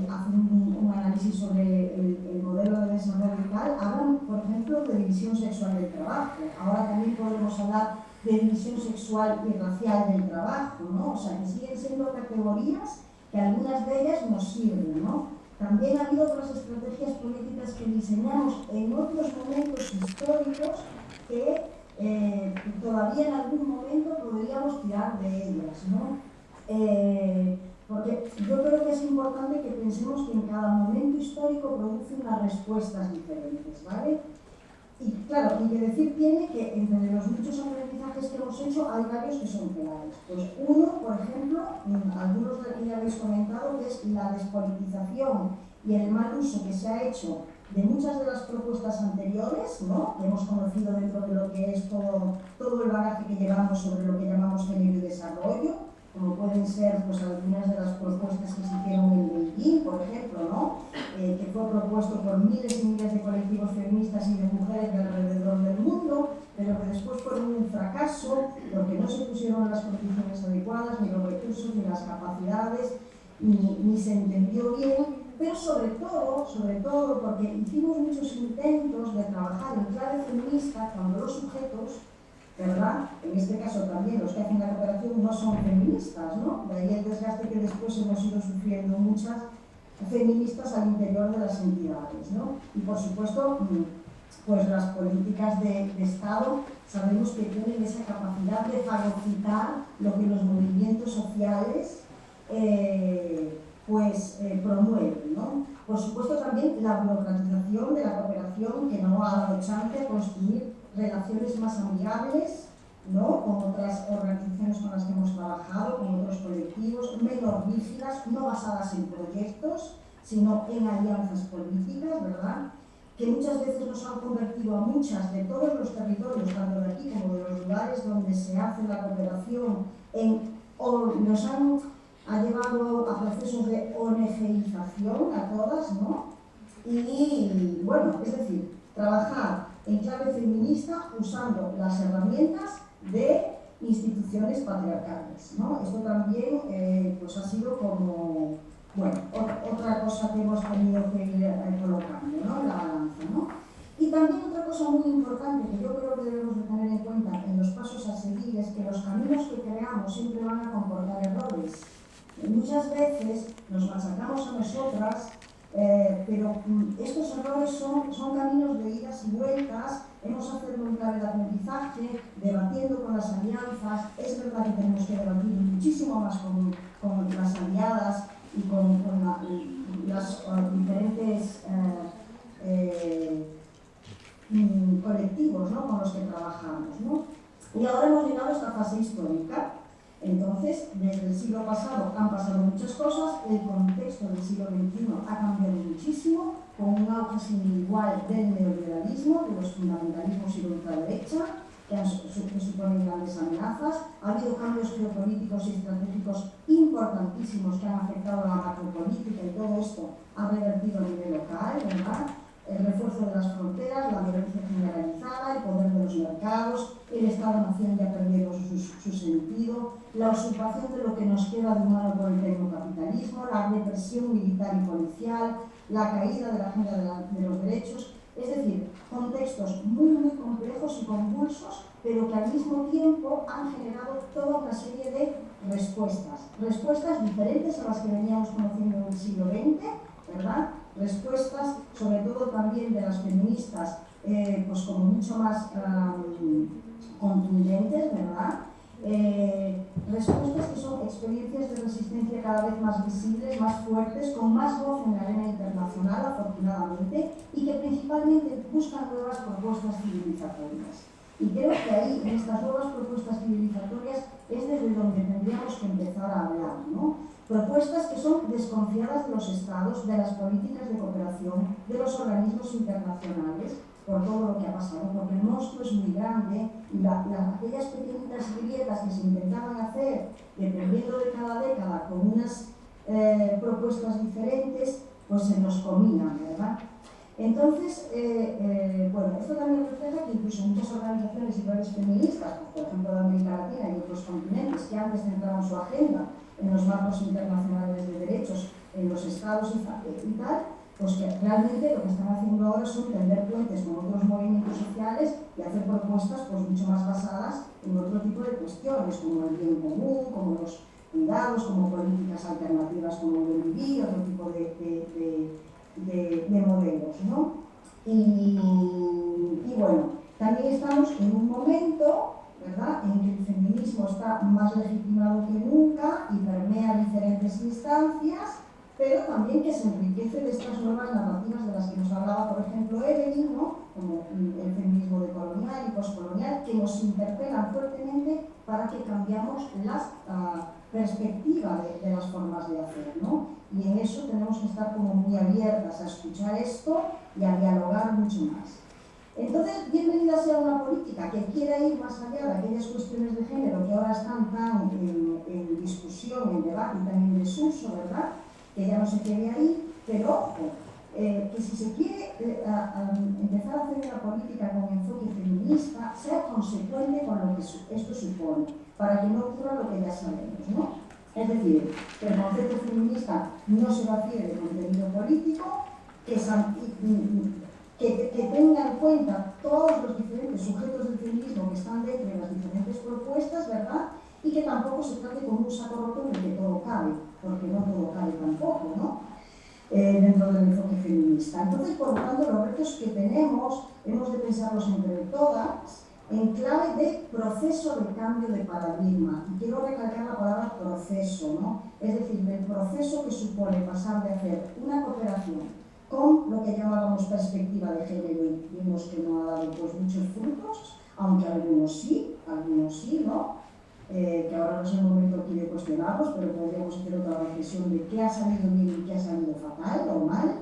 hacen un análisis sobre el modelo de desarrollo y tal, hablan, por ejemplo, de división sexual del trabajo. Ahora también podemos hablar de división sexual y racial del trabajo, ¿no? O sea, que siguen siendo categorías que algunas de ellas nos sirven, ¿no? También ha habido otras estrategias políticas que diseñamos en otros momentos históricos que todavía en algún momento podríamos tirar de ellas, ¿no? Porque yo creo que es importante que pensemos que en cada momento histórico produce unas respuestas diferentes, ¿vale? Y claro, ni que decir tiene que entre los muchos aprendizajes que hemos hecho hay varios que son claves. Pues uno, por ejemplo, algunos de que ya habéis comentado, que es la despolitización y el mal uso que se ha hecho de muchas de las propuestas anteriores, ¿no? Que hemos conocido dentro de lo que es todo el bagaje que llevamos sobre lo que llamamos género y desarrollo, como pueden ser pues, algunas de las propuestas que se hicieron en Beijing, por ejemplo, ¿no? Que fue propuesto por miles y miles de colectivos feministas y de mujeres de alrededor del mundo, pero que después fueron un fracaso porque no se pusieron las condiciones adecuadas, ni los recursos, ni las capacidades, ni se entendió bien, pero sobre todo porque hicimos muchos intentos de trabajar en clave feminista cuando los sujetos, ¿verdad? En este caso también los que hacen la cooperación no son feministas, ¿no? De ahí el desgaste que después hemos ido sufriendo muchas feministas al interior de las entidades, ¿no? Y por supuesto, pues las políticas de Estado sabemos que tienen esa capacidad de fagocitar lo que los movimientos sociales promueven, ¿no? Por supuesto también la burocratización de la cooperación que no ha dado chance a construir relaciones más amigables, ¿no? Con otras organizaciones con las que hemos trabajado, con otros colectivos, menos rígidas, no basadas en proyectos, sino en alianzas políticas, ¿verdad? Que muchas veces nos han convertido a muchas de todos los territorios, tanto de aquí como de los lugares donde se hace la cooperación, nos ha llevado a procesos de ONGización a todas, ¿no? Y bueno, es decir, trabajar en clave feminista usando las herramientas de instituciones patriarcales, ¿no? Esto también pues ha sido como, bueno, otra cosa que hemos tenido que ir colocando, ¿no? La balanza, ¿no? Y también otra cosa muy importante que yo creo que debemos de tener en cuenta en los pasos a seguir es que los caminos que creamos siempre van a comportar errores. Muchas veces nos machacamos a nosotras, pero estos errores son caminos de idas y vueltas, hemos hacerlo en clave de aprendizaje, debatiendo con las alianzas. Es verdad que tenemos que debatir muchísimo más con las aliadas y con las diferentes colectivos, ¿no? Con los que trabajamos, ¿no? Y ahora hemos llegado a esta fase histórica. Entonces, desde el siglo pasado han pasado muchas cosas, el contexto del siglo XXI ha cambiado muchísimo, con un auge sin igual del neoliberalismo, de los fundamentalismos y la ultraderecha, que suponen grandes amenazas. Ha habido cambios geopolíticos y estratégicos importantísimos que han afectado a la macropolítica y todo esto ha revertido a nivel local, ¿verdad? El refuerzo de las fronteras, la violencia generalizada, el poder de los mercados, el Estado-Nación ya perdiendo su sentido, la usurpación de lo que nos queda de humano por el tecnocapitalismo, la represión militar y policial, la caída de la agenda de los derechos, es decir, contextos muy, muy complejos y convulsos, pero que al mismo tiempo han generado toda una serie de respuestas diferentes a las que veníamos conociendo en el siglo XX, ¿verdad? Respuestas, sobre todo también de las feministas, pues como mucho más contundentes, ¿verdad? Respuestas que son experiencias de resistencia cada vez más visibles, más fuertes, con más voz en la arena internacional, afortunadamente, y que principalmente buscan nuevas propuestas civilizatorias. Y creo que ahí, en estas nuevas propuestas civilizatorias, es desde donde tendríamos que empezar a hablar, ¿no? Propuestas que son desconfiadas de los estados, de las políticas de cooperación, de los organismos internacionales, por todo lo que ha pasado, porque el monstruo es muy grande y aquellas pequeñitas grietas que se intentaban hacer, dependiendo de cada década, con unas propuestas diferentes, pues se nos comían, ¿verdad? Entonces, bueno, esto también refleja que incluso muchas organizaciones y redes feministas, por ejemplo de América Latina y otros continentes, que antes centraban su agenda en los marcos internacionales de derechos, en los estados y tal, pues que realmente lo que están haciendo ahora son tender puentes con otros movimientos sociales y hacer propuestas pues mucho más basadas en otro tipo de cuestiones, como el bien común, como los cuidados, como políticas alternativas como el buen vivir, otro tipo de modelos, ¿no? Y bueno, también estamos en un momento, ¿verdad?, en que el feminismo está más legitimado que nunca y permea diferentes instancias, pero también que se enriquece de estas nuevas narrativas de las que nos hablaba, por ejemplo, Evelyn, ¿no?, como el feminismo decolonial y postcolonial, que nos interpelan fuertemente para que cambiemos la perspectiva de las formas de hacer, ¿no? Y en eso tenemos que estar como muy abiertas a escuchar esto y a dialogar mucho más. Entonces, bienvenida sea una política que quiera ir más allá de aquellas cuestiones de género que ahora están tan en discusión, en debate y tan en desuso, ¿verdad?, que ya no se quede ahí, pero ojo, que si se quiere empezar a hacer una política con enfoque feminista, sea consecuente con lo que esto supone, para que no ocurra lo que ya sabemos, ¿no? Es decir, que el concepto feminista no se vacíe de contenido político, que tenga en cuenta todos los diferentes sujetos del feminismo que están dentro de las diferentes propuestas, ¿verdad?, y que tampoco se trate como un saco roto en el que todo cabe, porque no todo cabe tampoco, ¿no?, dentro del enfoque feminista. Entonces, por lo tanto, los retos que tenemos hemos de pensarlos entre todas en clave de proceso de cambio de paradigma. Y quiero recalcar la palabra proceso, ¿no? Es decir, del proceso que supone pasar de hacer una cooperación con lo que llamábamos perspectiva de género y vimos que no ha dado pues muchos frutos, aunque algunos sí, ¿no? Que ahora no es el momento aquí de cuestionarlos, pero podríamos hacer otra reflexión de qué ha salido bien y qué ha salido fatal o mal,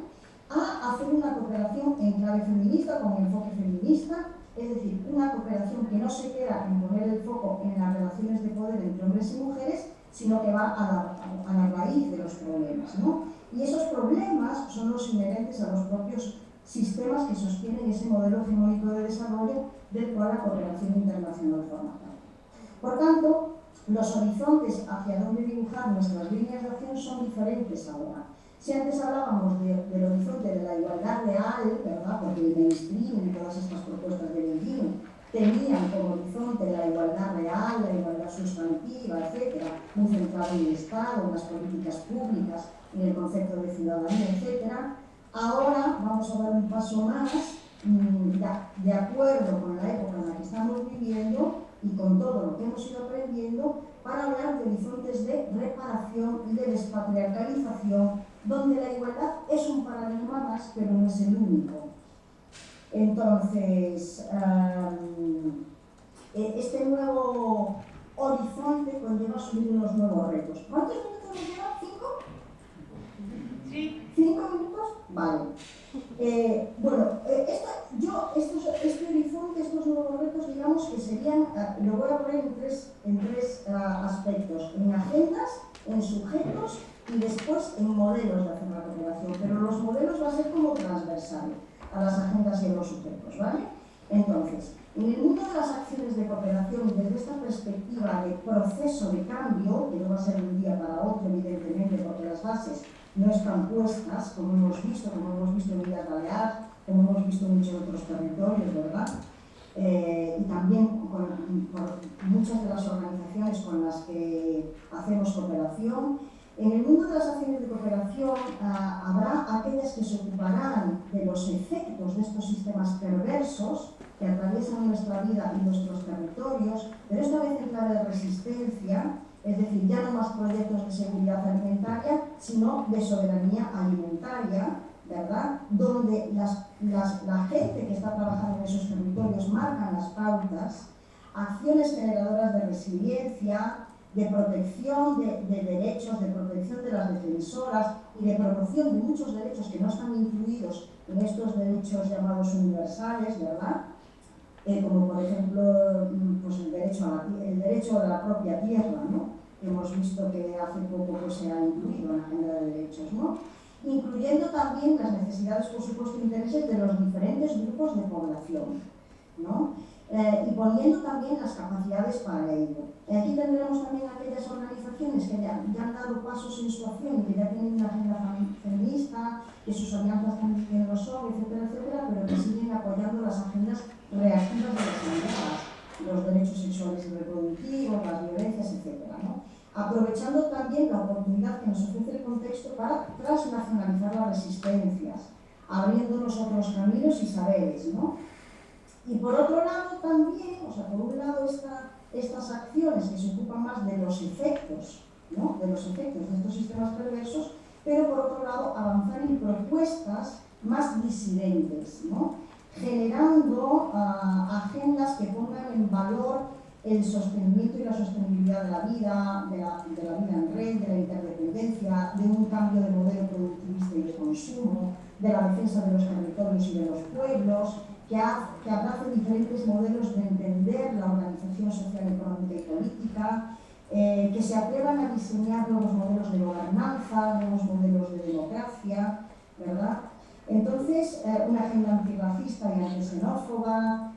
a hacer una cooperación en clave feminista, con enfoque feminista, es decir, una cooperación que no se queda en poner el foco en las relaciones de poder entre hombres y mujeres, sino que va a la raíz de los problemas, ¿no? Y esos problemas son los inherentes a los propios sistemas que sostienen ese modelo hegemónico de desarrollo del cual la cooperación internacional forma parte. Por tanto, los horizontes hacia donde dibujar nuestras líneas de acción son diferentes ahora. Si antes hablábamos del horizonte de la igualdad real, ¿verdad?, porque el mainstream y todas estas propuestas de Beijing tenían como horizonte la igualdad real, la igualdad sustantiva, etcétera, muy centrado en el Estado, en las políticas públicas, en el concepto de ciudadanía, etcétera, ahora vamos a dar un paso más, de acuerdo con la época en la que estamos viviendo y con todo lo que hemos ido aprendiendo, para hablar de horizontes de reparación y de despatriarcalización, donde la igualdad es un paradigma más, pero no es el único. Entonces, este nuevo horizonte conlleva asumir unos nuevos retos. ¿Cuántos minutos nos llevan? ¿5? Sí. ¿5 minutos? Vale. Bueno, este horizonte, estos nuevos retos, digamos que serían, lo voy a poner en tres aspectos: en agendas, en sujetos y después en modelos de hacer la cooperación, pero los modelos va a ser como transversal a las agendas y a los sujetos, ¿vale? Entonces, en el mundo de las acciones de cooperación y desde esta perspectiva de proceso de cambio, que no va a ser de un día para otro, evidentemente, porque las bases no están puestas, como hemos visto en Illes Balears, como hemos visto en muchos otros territorios, ¿verdad? Y también por muchas de las organizaciones con las que hacemos cooperación. En el mundo de las acciones de cooperación habrá aquellas que se ocuparán de los efectos de estos sistemas perversos que atraviesan nuestra vida y nuestros territorios, pero esta vez en clave de resistencia, Es decir, ya no más proyectos de seguridad alimentaria, sino de soberanía alimentaria, ¿verdad? Donde la gente que está trabajando en esos territorios marcan las pautas, acciones generadoras de resiliencia, de protección de derechos, de protección de las defensoras y de promoción de muchos derechos que no están incluidos en estos derechos llamados universales, ¿verdad? Como por ejemplo pues el derecho a la propia tierra, ¿no? Hemos visto que hace poco pues, se ha incluido en la agenda de derechos, ¿no? Incluyendo también las necesidades, por supuesto, e intereses de los diferentes grupos de población, ¿no? Y poniendo también las capacidades para ello. Aquí tendremos también aquellas organizaciones que ya han dado pasos en su acción y que ya tienen una agenda feminista, que sus alianzas también lo son, etcétera, etcétera, pero que siguen apoyando las agendas reactivas de las alianzas, los derechos sexuales y reproductivos, las violencias, etcétera, ¿no? Aprovechando también la oportunidad que nos ofrece el contexto para transnacionalizar las resistencias, abriéndonos otros caminos y saberes, ¿no? Y por otro lado también, o sea, por un lado estas acciones que se ocupan más de los efectos, ¿no? De los efectos de estos sistemas perversos, pero por otro lado avanzar en propuestas más disidentes, ¿no? Generando agendas que pongan en valor el sostenimiento y la sostenibilidad de la vida en red, de la interdependencia, de un cambio de modelo productivista y de consumo, de la defensa de los territorios y de los pueblos, que abrace diferentes modelos de entender la organización social, económica y política, que se atrevan a diseñar nuevos modelos de gobernanza, nuevos modelos de democracia, ¿verdad? Entonces, una agenda antirracista y antixenófoba,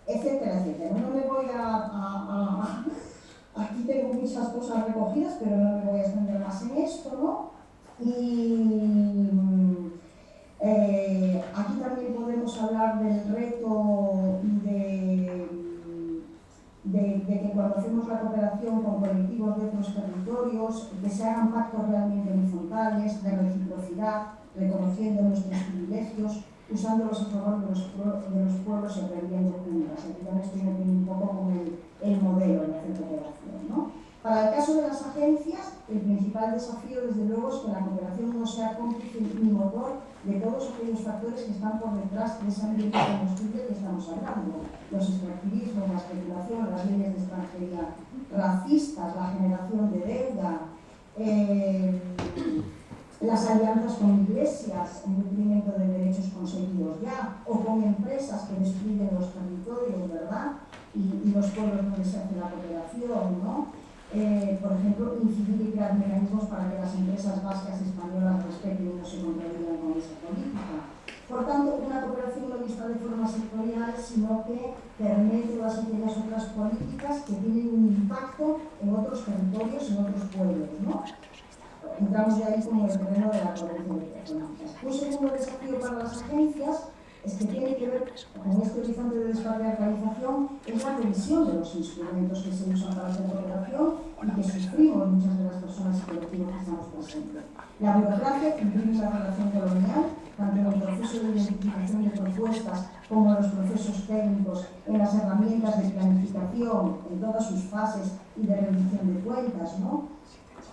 etcétera, etcétera. No me voy aquí tengo muchas cosas recogidas, pero no me voy a extender más en esto, ¿no? Y aquí también podemos hablar del reto de que cuando hacemos la cooperación con colectivos de otros territorios, que se hagan pactos realmente horizontales, de reciprocidad, reconociendo nuestros privilegios, usándolos a favor de los pueblos y aprendiendo juntas. Aquí también estoy metiendo un poco con el modelo de hacer cooperación, ¿no? Para el caso de las agencias, el principal desafío, desde luego, es que la cooperación no sea cómplice ni motor de todos aquellos factores que están por detrás de ese ambiente combustible que estamos hablando. Los extractivismos, la especulación, las leyes de extranjería racistas, la generación de deuda, las alianzas con iglesias en detrimento de derechos conseguidos ya, o con empresas que destruyen los territorios, ¿verdad? Y los pueblos donde se hace la cooperación, ¿no? Por ejemplo, incidir y crear mecanismos para que las empresas vascas y españolas respeten y no se contradigan con esa política. Por tanto, una cooperación no vista de forma sectorial, sino que permite todas aquellas otras políticas que tienen un impacto en otros territorios, en otros pueblos, ¿no? Entramos ya ahí como el terreno de la coherencia de políticas. Un segundo desafío para las agencias es que tiene que ver con este horizonte de despatriarcalización, es la revisión de los instrumentos que se usan para hacer cooperación y que sufrimos muchas de las personas y colectivos que estamos presentes. La burocracia imprime una relación colonial, tanto en el proceso de identificación de propuestas como en los procesos técnicos, en las herramientas de planificación, en todas sus fases y de rendición de cuentas, ¿no?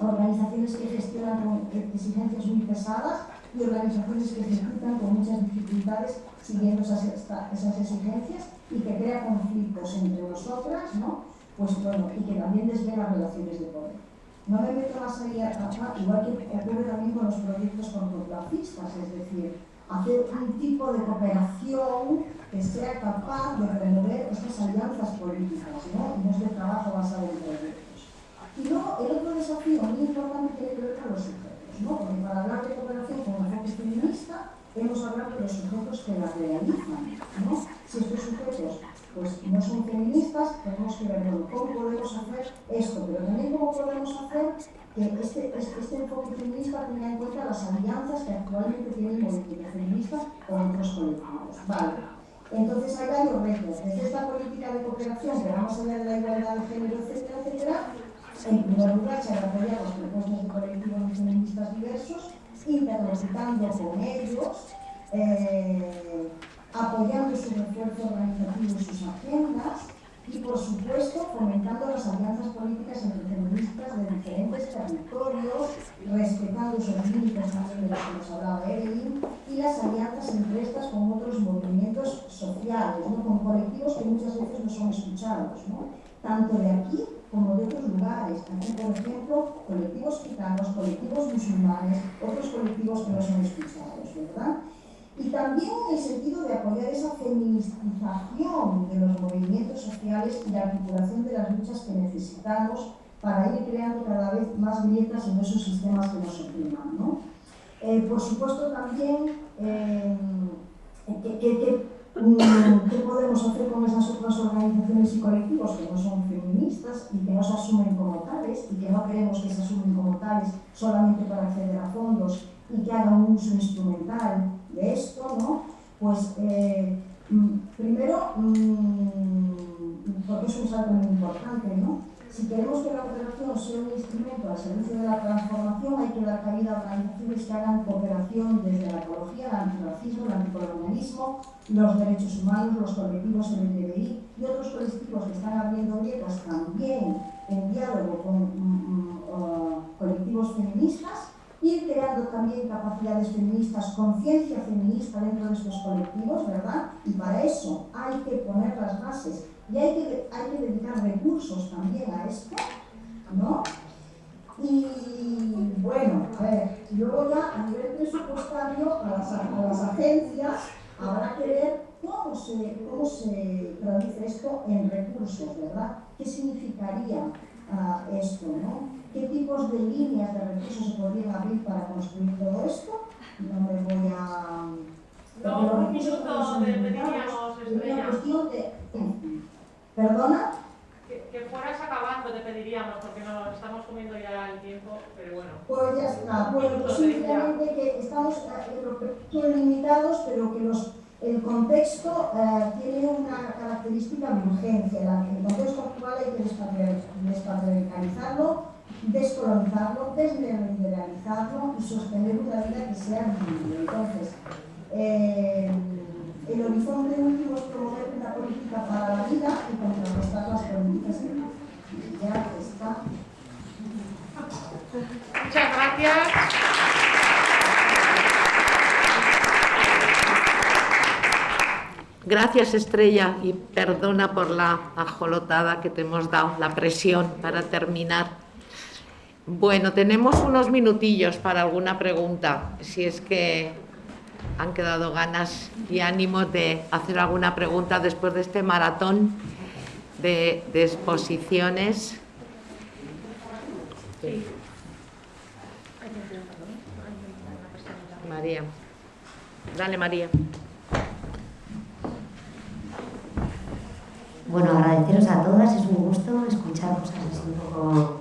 Organizaciones que gestionan con exigencias muy pesadas y organizaciones que ejecutan con muchas dificultades siguiendo esas exigencias y que crea conflictos entre nosotras, ¿no? Pues bueno, y que también desvela relaciones de poder. No me meto más ahí atrás, igual que ocurre también con los proyectos cortoplacistas, es decir, hacer un tipo de cooperación que sea capaz de promover estas alianzas políticas, ¿no? Y no es de trabajo basado en proyectos. Y luego, el otro desafío muy importante tiene que ver con los sujetos, ¿no? Porque para hablar de cooperación con enfoque feminista, hemos hablado de los sujetos que la realizan, ¿no? Si estos sujetos pues, no son feministas, tenemos que ver, bueno, cómo podemos hacer esto, pero también cómo podemos hacer que este enfoque feminista tenga en cuenta las alianzas que actualmente tiene el movimiento feminista con otros colectivos. Vale. Entonces hay varios retos. Desde esta política de cooperación que vamos a hablar de la igualdad de género, etcétera, etcétera, en primer lugar, se han apoyado las propuestas de colectivos feministas diversos, interlocutando con ellos, apoyando su refuerzo organizativo y sus agendas, y, por supuesto, fomentando las alianzas políticas entre feministas de diferentes territorios, respetando esos límites también de los que nos hablaba Evelyn, y las alianzas entre estas con otros movimientos sociales, ¿no? Con colectivos que muchas veces no son escuchados, ¿no? Tanto de aquí como de otros lugares. Aquí, por ejemplo, colectivos gitanos, colectivos musulmanes, otros colectivos que no son escuchados, ¿verdad? Y también en el sentido de apoyar esa feminización de los movimientos sociales y la articulación de las luchas que necesitamos para ir creando cada vez más grietas en esos sistemas que nos opriman, ¿no? Por supuesto también, ¿qué podemos hacer con esas otras organizaciones y colectivos que no son feministas y que no se asumen como tales y que no queremos que se asumen como tales solamente para acceder a fondos y que hagan un uso instrumental de esto, ¿no? Pues primero, porque es un salto muy importante, ¿no? Si queremos que la cooperación sea un instrumento al servicio de la transformación, hay que dar cabida a organizaciones que hagan cooperación desde la ecología, el antirracismo, el anticolonialismo, los derechos humanos, los colectivos LGTBI y otros colectivos que están abriendo grietas también en diálogo con colectivos feministas, ir creando también capacidades feministas, conciencia feminista dentro de estos colectivos, ¿verdad? Y para eso hay que poner las bases y hay que dedicar recursos también a esto, ¿no? Y bueno, a ver, luego ya a nivel presupuestario, a las agencias, habrá que ver cómo se traduce esto en recursos, ¿verdad? ¿Qué significaría esto, ¿no? ¿Qué tipos de líneas de recursos se podrían abrir para construir todo esto? No me voy a... No, un minuto te pediríamos, Estrella. Una cuestión de... ¿Perdona? Que fueras acabando te pediríamos, porque nos estamos comiendo ya el tiempo, pero bueno. Pues ya está. Bueno, pues simplemente que estamos limitados, pero que el contexto tiene una característica de urgencia. El contexto actual hay que despatriarcalizarlo, descolonizarlo, desneoliberalizarlo y sostener una vida que sea vivible. Entonces, el horizonte último es promover una política para la vida y contrarrestar las políticas de vida. Ya está. Muchas gracias. Gracias, Estrella, y perdona por la ajolotada que te hemos dado, la presión para terminar. Bueno, tenemos unos minutillos para alguna pregunta, si es que han quedado ganas y ánimos de hacer alguna pregunta después de este maratón de exposiciones. Sí. María. Dale, María. Bueno, agradeceros a todas, es un gusto escuchar cosas así un poco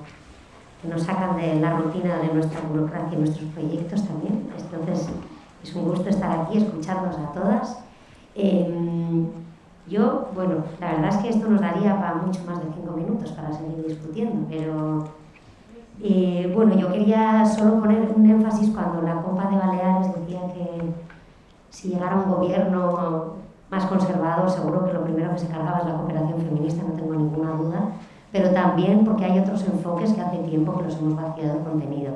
que nos sacan de la rutina de nuestra burocracia y nuestros proyectos también. Entonces, es un gusto estar aquí, escucharnos a todas. Yo, bueno, la verdad es que esto nos daría para mucho más de 5 minutos para seguir discutiendo, pero bueno, yo quería solo poner un énfasis cuando la Compa de Baleares decía que si llegara un gobierno más conservador, seguro que lo primero que se cargaba es la cooperación feminista, no tengo ninguna duda, pero también porque hay otros enfoques que hace tiempo que los hemos vaciado de contenido.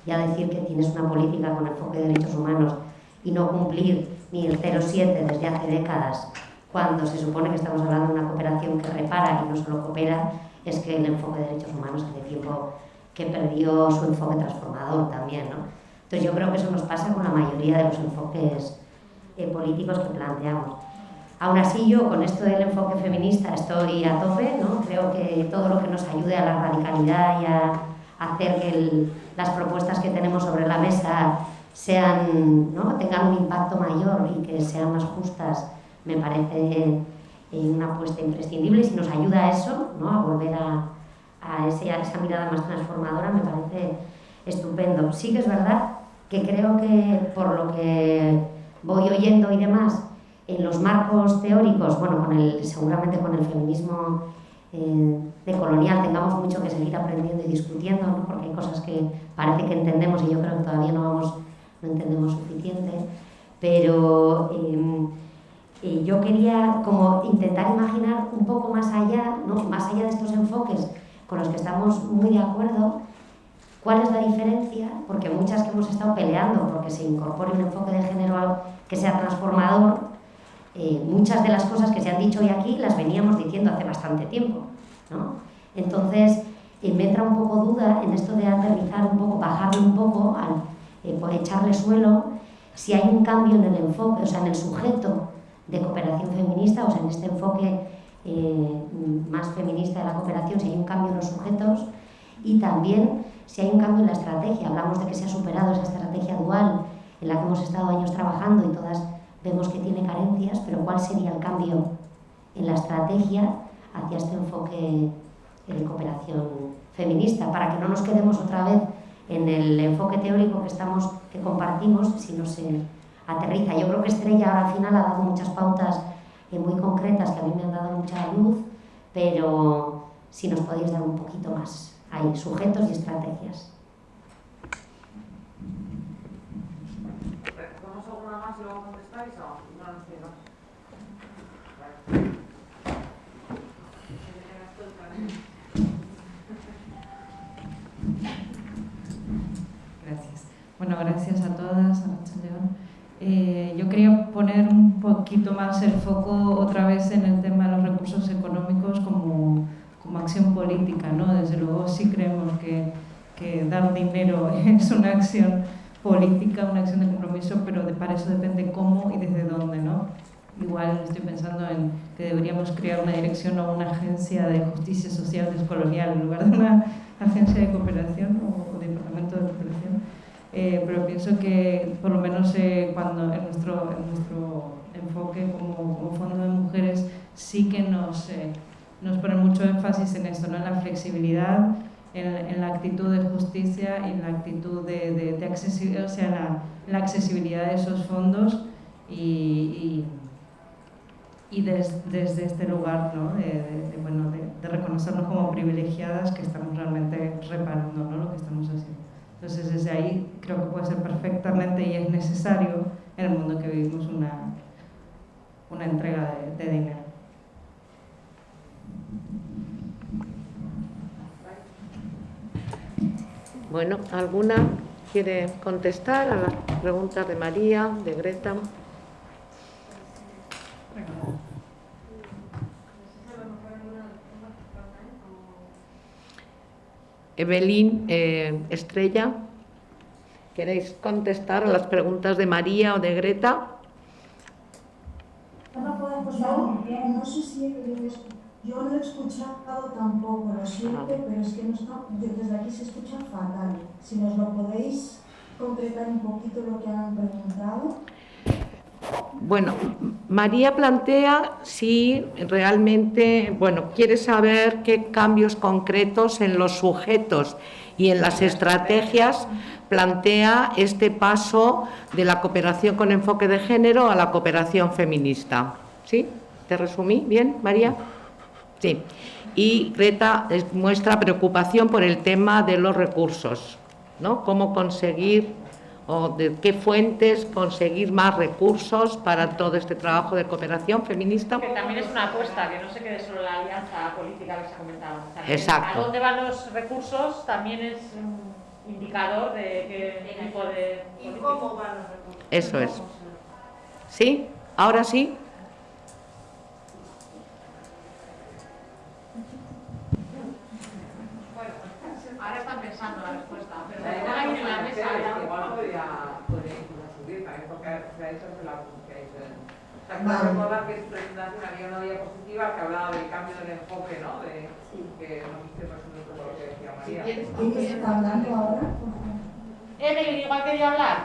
Ya decir que tienes una política con enfoque de derechos humanos y no cumplir ni el 0,7 desde hace décadas, cuando se supone que estamos hablando de una cooperación que repara y no solo coopera, es que el enfoque de derechos humanos hace tiempo que perdió su enfoque transformador también, ¿no? Entonces yo creo que eso nos pasa con la mayoría de los enfoques políticos que planteamos. Aún así, yo con esto del enfoque feminista estoy a tope, ¿no? Creo que todo lo que nos ayude a la radicalidad y a hacer que las propuestas que tenemos sobre la mesa sean, ¿no? tengan un impacto mayor y que sean más justas, me parece una apuesta imprescindible. Y si nos ayuda a eso, ¿no? a volver a esa mirada más transformadora, me parece estupendo. Sí que es verdad que creo que por lo que voy oyendo y demás, en los marcos teóricos, bueno, seguramente con el feminismo decolonial tengamos mucho que seguir aprendiendo y discutiendo, ¿no? Porque hay cosas que parece que entendemos y yo creo que todavía no entendemos suficiente, pero yo yo quería como intentar imaginar un poco más allá, ¿no? Más allá de estos enfoques con los que estamos muy de acuerdo, cuál es la diferencia, porque muchas que hemos estado peleando porque se incorpore un enfoque de género que sea transformador, muchas de las cosas que se han dicho hoy aquí las veníamos diciendo hace bastante tiempo, ¿no? Entonces, me entra un poco duda en esto de aterrizar un poco, bajarle un poco, por echarle suelo, si hay un cambio en el enfoque, o sea, en el sujeto de cooperación feminista, o sea, en este enfoque más feminista de la cooperación, si hay un cambio en los sujetos y también si hay un cambio en la estrategia. Hablamos de que se ha superado esa estrategia dual en la que hemos estado años trabajando y todas vemos que tiene carencias, pero ¿cuál sería el cambio en la estrategia hacia este enfoque de cooperación feminista? Para que no nos quedemos otra vez en el enfoque teórico que compartimos, si no se aterriza. Yo creo que Estrella ahora al final ha dado muchas pautas muy concretas que a mí me han dado mucha luz, pero si nos podéis dar un poquito más. Hay sujetos y estrategias. ¿Tomamos alguna más y luego contestáis o no nos queda? Gracias. Bueno, gracias a todas, a Nacho León. Yo quería poner un poquito más el foco otra vez en el tema de los recursos económicos como acción política, ¿no? Desde luego sí creemos que dar dinero es una acción política, una acción de compromiso, pero para eso depende cómo y desde dónde, ¿no? Igual estoy pensando en que deberíamos crear una dirección o una agencia de justicia social descolonial en lugar de una agencia de cooperación o departamento de cooperación. Pero pienso que por lo menos cuando en nuestro enfoque como Fondo de Mujeres sí que nos pone mucho énfasis en esto, ¿no? En la flexibilidad, en la actitud de justicia y en la actitud de accesibilidad, o sea, la accesibilidad de esos fondos y desde este lugar, ¿no? de reconocernos como privilegiadas que estamos realmente reparando, ¿no? Lo que estamos haciendo. Entonces desde ahí creo que puede ser perfectamente y es necesario en el mundo que vivimos una entrega de dinero. Bueno, ¿alguna quiere contestar a las preguntas de María, de Greta? Evelyn, Estrella, ¿queréis contestar a las preguntas de María o de Greta? No sé si yo no he escuchado tampoco, lo siento, pero es que no está, desde aquí se escucha fatal. Si nos lo podéis concretar un poquito lo que han preguntado. Bueno, María plantea si realmente, quiere saber qué cambios concretos en los sujetos y en las estrategias plantea este paso de la cooperación con enfoque de género a la cooperación feminista. ¿Sí? ¿Te resumí bien, María? Sí. Y Greta muestra preocupación por el tema de los recursos, ¿no? Cómo conseguir o de qué fuentes conseguir más recursos para todo este trabajo de cooperación feminista. Que también es una apuesta, que no se quede solo la alianza política que se ha comentado. Exacto. A dónde van los recursos también es un indicador de qué tipo de... ¿Y cómo van los recursos? Eso es. ¿Sí? ¿Ahora sí? Ahora están pensando la respuesta, pero la idea en la mesa igual podría subir también porque se ha hecho la que ha hecho. Para recordar que en su presentación había una diapositiva que hablaba del cambio del enfoque, ¿no? Que nos hizo resumir todo lo que decía María. ¿Quién está hablando ahora? Evelyn, igual quería hablar.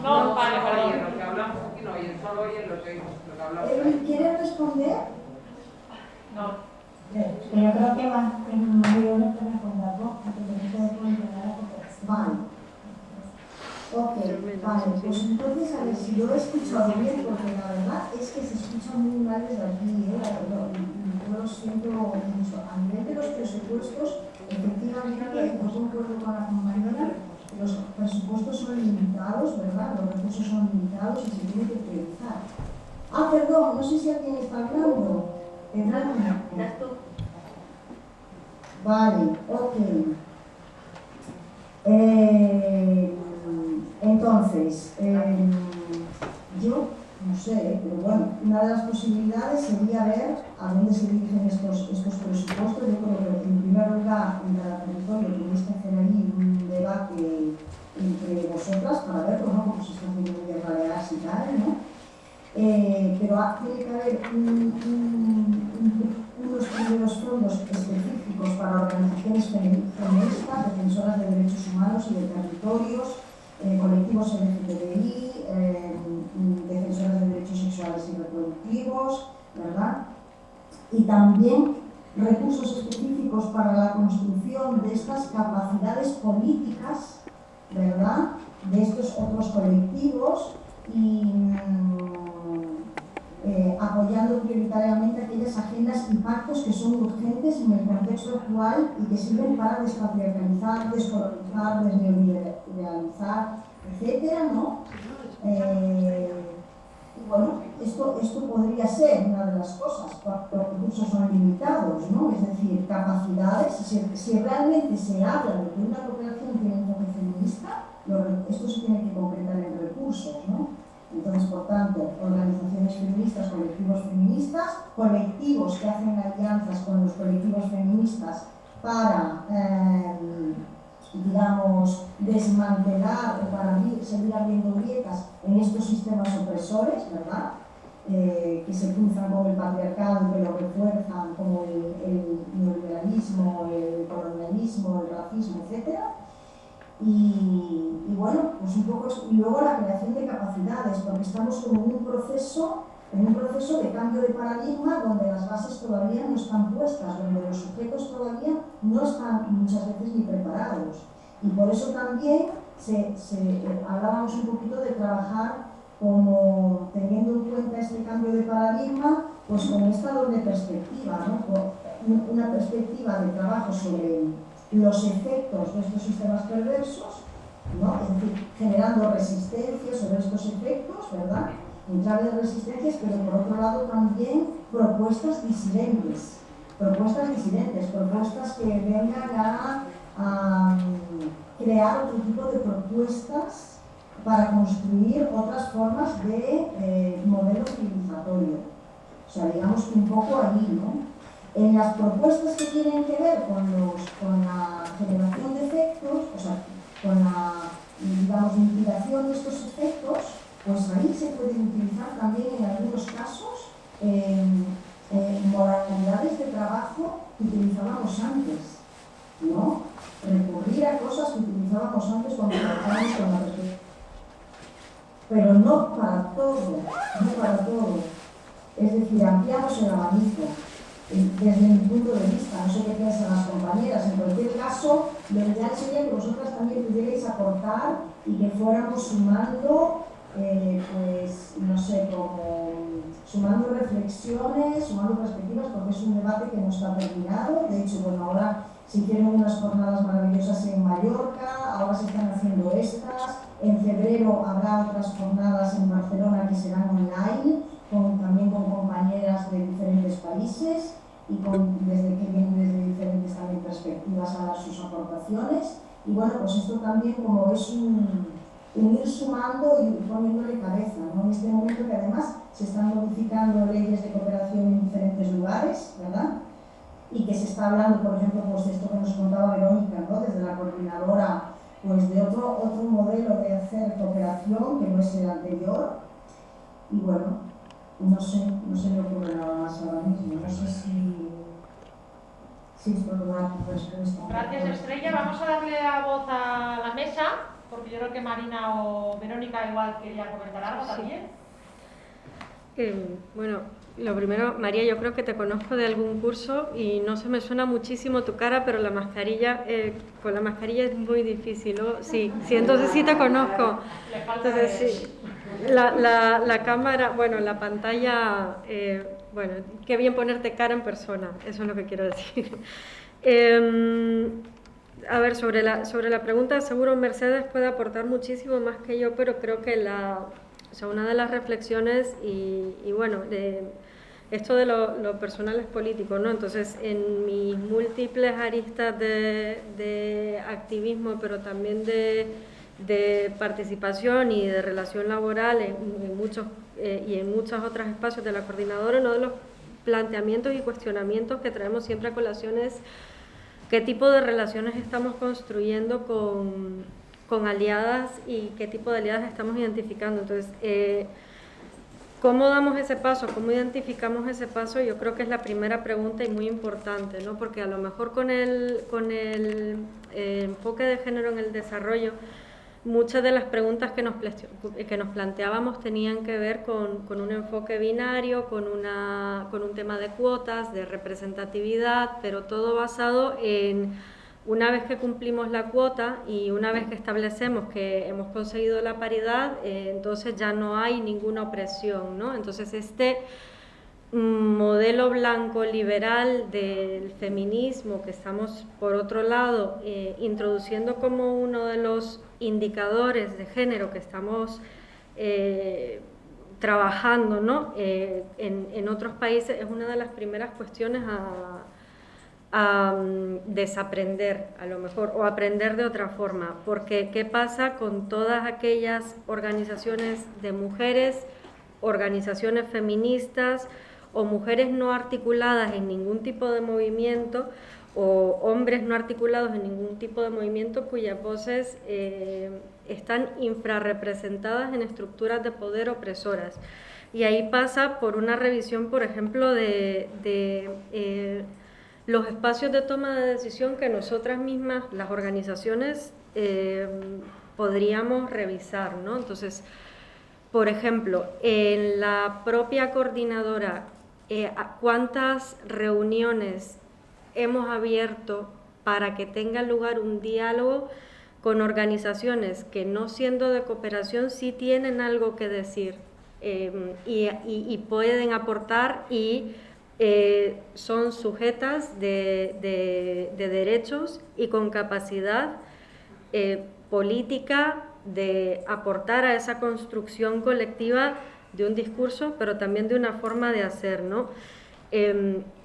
No, vale, perdón. Lo que hablamos aquí no oyen, solo oyen lo que hablamos. ¿Quiere responder? No. Yo creo que más María le puede responder vos, porque no puede controlar la cooperación. Vale. Ok, vale, pues entonces a ver si yo he escuchado bien, porque la verdad es que se escucha muy mal desde aquí, yo lo siento mucho. A nivel de los presupuestos, efectivamente, yo concuerdo con la compañera, los presupuestos son limitados, ¿verdad? Los recursos son limitados y se tiene que priorizar. Ah, perdón, no sé si alguien está hablando. ¿Estás tú? Vale, ok. Entonces, yo no sé, pero bueno, una de las posibilidades sería ver a dónde se dirigen estos presupuestos. Yo creo que en primer lugar, en cada territorio tenéis que hacer ahí un debate entre vosotras para ver cómo se está haciendo en Baleares y tal, ¿no? Pero tiene que haber unos primeros fondos específicos para organizaciones feministas, defensoras de derechos humanos y de territorios, colectivos LGTBI, defensoras de derechos sexuales y reproductivos, ¿verdad? Y también recursos específicos para la construcción de estas capacidades políticas, ¿verdad?, de estos otros colectivos y apoyando prioritariamente aquellas agendas y pactos que son urgentes en el contexto actual y que sirven para despatriarcalizar, descolonizar, desneoliberalizar, etcétera, ¿no? Y bueno, esto podría ser una de las cosas. Los recursos son limitados, ¿no? Es decir, capacidades. Si realmente se habla de que una cooperación tiene un enfoque feminista, esto se tiene que concretar en recursos, ¿no? Entonces, por tanto, organizaciones feministas, colectivos que hacen alianzas con los colectivos feministas para, digamos, desmantelar o para seguir abriendo grietas en estos sistemas opresores, ¿verdad?, que se cruzan con el patriarcado y que lo refuerzan, como el neoliberalismo, el colonialismo, el racismo, etc. Y bueno, pues un poco, y luego la creación de capacidades, porque estamos en un proceso de cambio de paradigma donde las bases todavía no están puestas, donde los sujetos todavía no están muchas veces ni preparados. Y por eso también hablábamos un poquito de trabajar como teniendo en cuenta este cambio de paradigma, pues con esta doble perspectiva, ¿no? Una perspectiva de trabajo sobre los efectos de estos sistemas perversos, ¿no? Es decir, generando resistencia sobre estos efectos, ¿verdad?, en clave de resistencias, pero por otro lado también propuestas disidentes, propuestas que vengan a crear otro tipo de propuestas para construir otras formas de modelo civilizatorio. O sea, digamos que un poco ahí, ¿no? En las propuestas que tienen que ver con la generación de efectos, o sea, con la, digamos, mitigación de estos efectos, pues ahí se pueden utilizar también en algunos casos modalidades de trabajo que utilizábamos antes, ¿no? Recurrir a cosas que utilizábamos antes cuando trabajábamos con la persona. Pero no para todo. Es decir, ampliamos el abanico. Desde mi punto de vista, no sé qué piensan las compañeras, en cualquier caso, lo ideal sería que vosotras también pudierais aportar y que fuéramos sumando, pues, no sé, como sumando reflexiones, sumando perspectivas, porque es un debate que no está terminado. De hecho, bueno, ahora se hicieron unas jornadas maravillosas en Mallorca, ahora se están haciendo estas, en febrero habrá otras jornadas en Barcelona que serán online, también con compañeras de diferentes países y que vienen desde diferentes también perspectivas a dar sus aportaciones. Y bueno, pues esto también como es un ir sumando y poniéndole cabeza, ¿no? En este momento que además se están modificando leyes de cooperación en diferentes lugares, ¿verdad? Y que se está hablando, por ejemplo, pues de esto que nos contaba Verónica, ¿no?, desde la coordinadora, pues de otro modelo de hacer cooperación que no es el anterior. Y bueno, no se me ocurre nada más ahora mismo. No sé si esto lo da tu respuesta. Gracias, Estrella. Vamos a darle la voz a la mesa, porque yo creo que Marina o Verónica igual quería comentar algo también. Bueno, lo primero, María, yo creo que te conozco de algún curso y no se me suena muchísimo tu cara, pero la mascarilla, con la mascarilla es muy difícil, ¿no? Sí, entonces sí te conozco. Entonces sí. La cámara, bueno, la pantalla, bueno, qué bien ponerte cara en persona, eso es lo que quiero decir. A ver, sobre la pregunta, seguro Mercedes puede aportar muchísimo más que yo, pero creo que O sea, una de las reflexiones y bueno, esto de lo personal es político, ¿no? Entonces, en mis múltiples aristas de activismo, pero también de participación y de relación laboral en muchos y en muchos otros espacios de la coordinadora, uno de los planteamientos y cuestionamientos que traemos siempre a colación es qué tipo de relaciones estamos construyendo con aliadas y qué tipo de aliadas estamos identificando. Entonces, ¿cómo damos ese paso? ¿Cómo identificamos ese paso? Yo creo que es la primera pregunta y muy importante, ¿no? Porque a lo mejor con el enfoque de género en el desarrollo, muchas de las preguntas que nos planteábamos tenían que ver con un enfoque binario, con un tema de cuotas, de representatividad, pero todo basado en una vez que cumplimos la cuota y una vez que establecemos que hemos conseguido la paridad, entonces ya no hay ninguna opresión, ¿no? Entonces este modelo blanco liberal del feminismo que estamos por otro lado introduciendo como uno de los indicadores de género que estamos trabajando, ¿no? En otros países es una de las primeras cuestiones a desaprender a lo mejor o aprender de otra forma, porque ¿qué pasa con todas aquellas organizaciones de mujeres, organizaciones feministas o mujeres no articuladas en ningún tipo de movimiento o hombres no articulados en ningún tipo de movimiento cuyas voces están infrarrepresentadas en estructuras de poder opresoras? Y ahí pasa por una revisión, por ejemplo, de los espacios de toma de decisión que nosotras mismas, las organizaciones, podríamos revisar, ¿no? Entonces, por ejemplo, en la propia coordinadora, ¿cuántas reuniones hemos abierto para que tenga lugar un diálogo con organizaciones que, no siendo de cooperación, sí tienen algo que decir y pueden aportar y son sujetas de derechos y con capacidad política de aportar a esa construcción colectiva de un discurso, pero también de una forma de hacer, ¿no?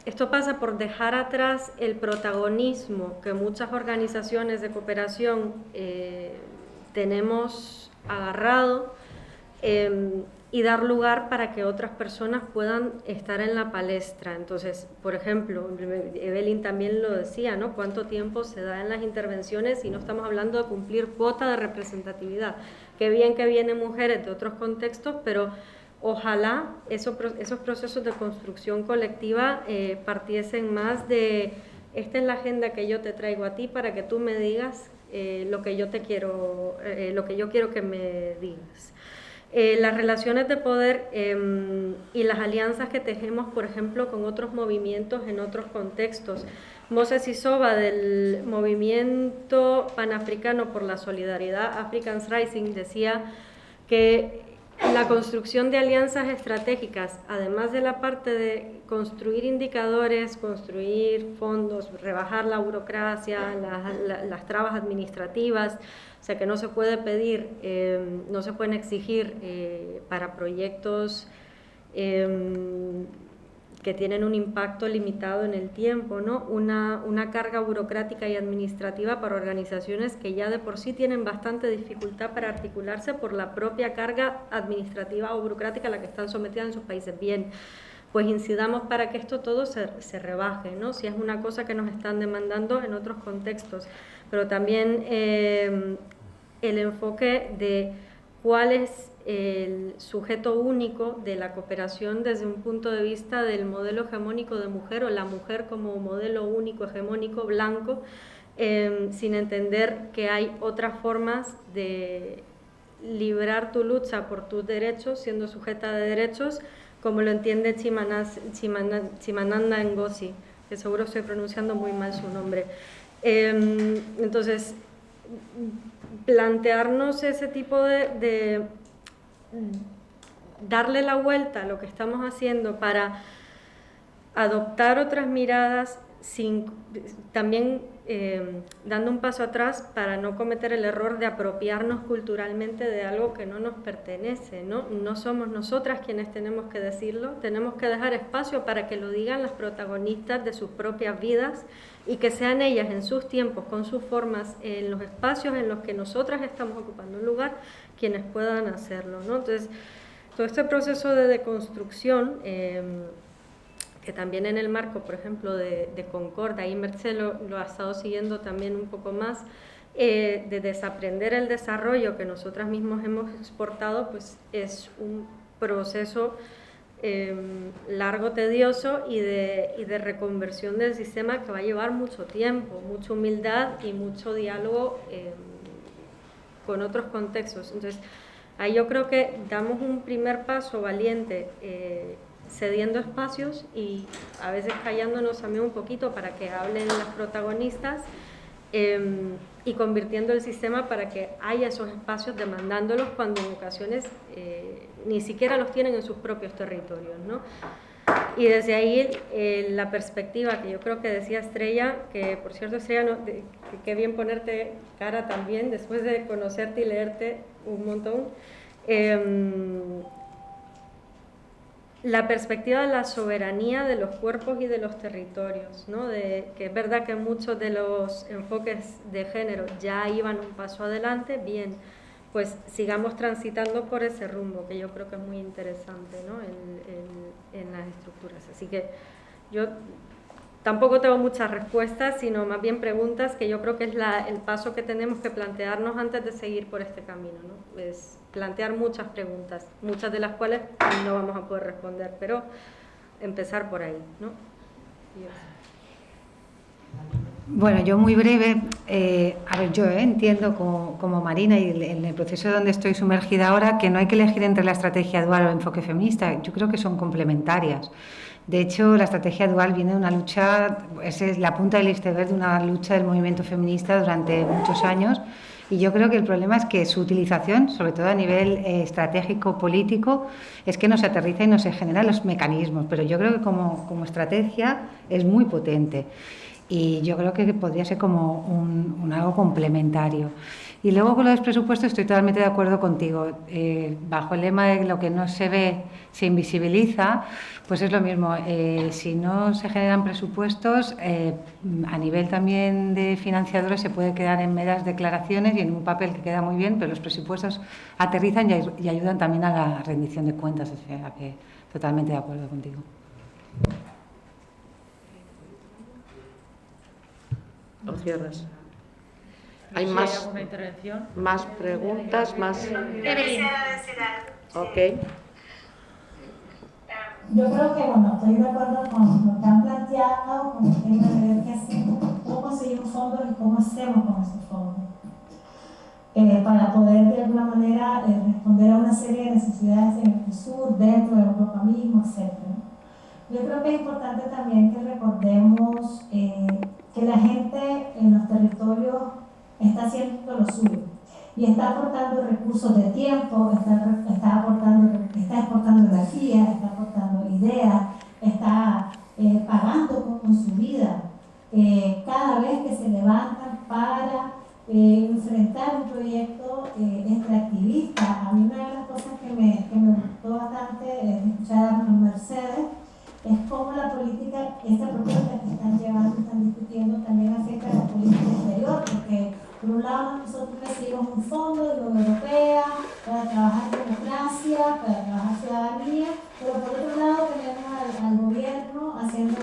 Esto pasa por dejar atrás el protagonismo que muchas organizaciones de cooperación tenemos agarrado y dar lugar para que otras personas puedan estar en la palestra. Entonces, por ejemplo, Evelyn también lo decía, ¿no? ¿Cuánto tiempo se da en las intervenciones y no estamos hablando de cumplir cuota de representatividad? Qué bien que vienen mujeres de otros contextos, pero ojalá esos procesos de construcción colectiva partiesen más de esta es la agenda que yo te traigo a ti para que tú me digas lo que yo quiero que me digas. Las relaciones de poder y las alianzas que tejemos, por ejemplo, con otros movimientos en otros contextos. Moses Isoba, del movimiento panafricano por la solidaridad, Africans Rising, decía que la construcción de alianzas estratégicas, además de la parte de construir indicadores, construir fondos, rebajar la burocracia, las trabas administrativas, o sea que no se puede pedir, no se pueden exigir para proyectos que tienen un impacto limitado en el tiempo, ¿no? Una carga burocrática y administrativa para organizaciones que ya de por sí tienen bastante dificultad para articularse por la propia carga administrativa o burocrática a la que están sometidas en sus países. Bien, pues incidamos para que esto todo se rebaje, ¿no? Si es una cosa que nos están demandando en otros contextos, pero también el enfoque de cuál es el sujeto único de la cooperación desde un punto de vista del modelo hegemónico de mujer o la mujer como modelo único, hegemónico, blanco, sin entender que hay otras formas de librar tu lucha por tus derechos siendo sujeta de derechos, como lo entiende Chimamanda Ngozi, que seguro estoy pronunciando muy mal su nombre. Entonces, plantearnos ese tipo de darle la vuelta a lo que estamos haciendo para adoptar otras miradas, también dando un paso atrás para no cometer el error de apropiarnos culturalmente de algo que no nos pertenece, ¿no? No somos nosotras quienes tenemos que decirlo, tenemos que dejar espacio para que lo digan las protagonistas de sus propias vidas y que sean ellas en sus tiempos, con sus formas, en los espacios en los que nosotras estamos ocupando un lugar, quienes puedan hacerlo, ¿no? Entonces, todo este proceso de deconstrucción, que también en el marco, por ejemplo, de Concord, ahí Mercé lo ha estado siguiendo también un poco más, de desaprender el desarrollo que nosotras mismas hemos exportado, pues es un proceso largo, tedioso y de reconversión del sistema que va a llevar mucho tiempo, mucha humildad y mucho diálogo con otros contextos. Entonces, ahí yo creo que damos un primer paso valiente, cediendo espacios y a veces callándonos también un poquito para que hablen las protagonistas, y convirtiendo el sistema para que haya esos espacios, demandándolos cuando en ocasiones ni siquiera los tienen en sus propios territorios, ¿no? Y desde ahí la perspectiva que yo creo que decía Estrella, que por cierto Estrella, qué bien ponerte cara también después de conocerte y leerte un montón, la perspectiva de la soberanía de los cuerpos y de los territorios, ¿no? Que es verdad que muchos de los enfoques de género ya iban un paso adelante, bien, pues sigamos transitando por ese rumbo, que yo creo que es muy interesante, ¿no? en las estructuras. Así que yo tampoco tengo muchas respuestas, sino más bien preguntas, que yo creo que es el paso que tenemos que plantearnos antes de seguir por este camino, ¿no? Es plantear muchas preguntas, muchas de las cuales no vamos a poder responder, pero empezar por ahí, ¿no? Bueno, yo muy breve, a ver, yo entiendo como Marina y en el proceso donde estoy sumergida ahora que no hay que elegir entre la estrategia dual o el enfoque feminista, yo creo que son complementarias. De hecho, la estrategia dual viene de una lucha, esa es la punta del iceberg de una lucha del movimiento feminista durante muchos años, y yo creo que el problema es que su utilización, sobre todo a nivel estratégico político, es que no se aterriza y no se generan los mecanismos, pero yo creo que como estrategia es muy potente. Y yo creo que podría ser como un algo complementario. Y luego con los presupuestos estoy totalmente de acuerdo contigo. Bajo el lema de lo que no se ve se invisibiliza, pues es lo mismo. Si no se generan presupuestos, a nivel también de financiadores se puede quedar en meras declaraciones y en un papel que queda muy bien, pero los presupuestos aterrizan y ayudan también a la rendición de cuentas. O sea que totalmente de acuerdo contigo. ¿Lo cierras? ¿Hay Sí, más, ¿hay alguna intervención? más preguntas? Más... Evelyn. Ok. Yo creo que, bueno, estoy de acuerdo con lo que han planteado, con el tema de ver qué hacemos, cómo conseguimos fondos y cómo hacemos con esos fondos. Para poder de alguna manera responder a una serie de necesidades en el sur, dentro de Europa mismo, etc. Yo creo que es importante también que recordemos que la gente en los territorios está haciendo lo suyo y está aportando recursos de tiempo, está exportando energía, está aportando ideas, está pagando con su vida cada vez que se levantan para enfrentar un proyecto extractivista. A mí una de las cosas que me gustó bastante escuchar a Mercedes es cómo la política, esta propuesta que están llevando, están discutiendo, también afecta a la política exterior, porque por un lado nosotros recibimos un fondo de la Unión Europea para trabajar democracia, para trabajar ciudadanía, pero por otro lado tenemos al gobierno haciendo,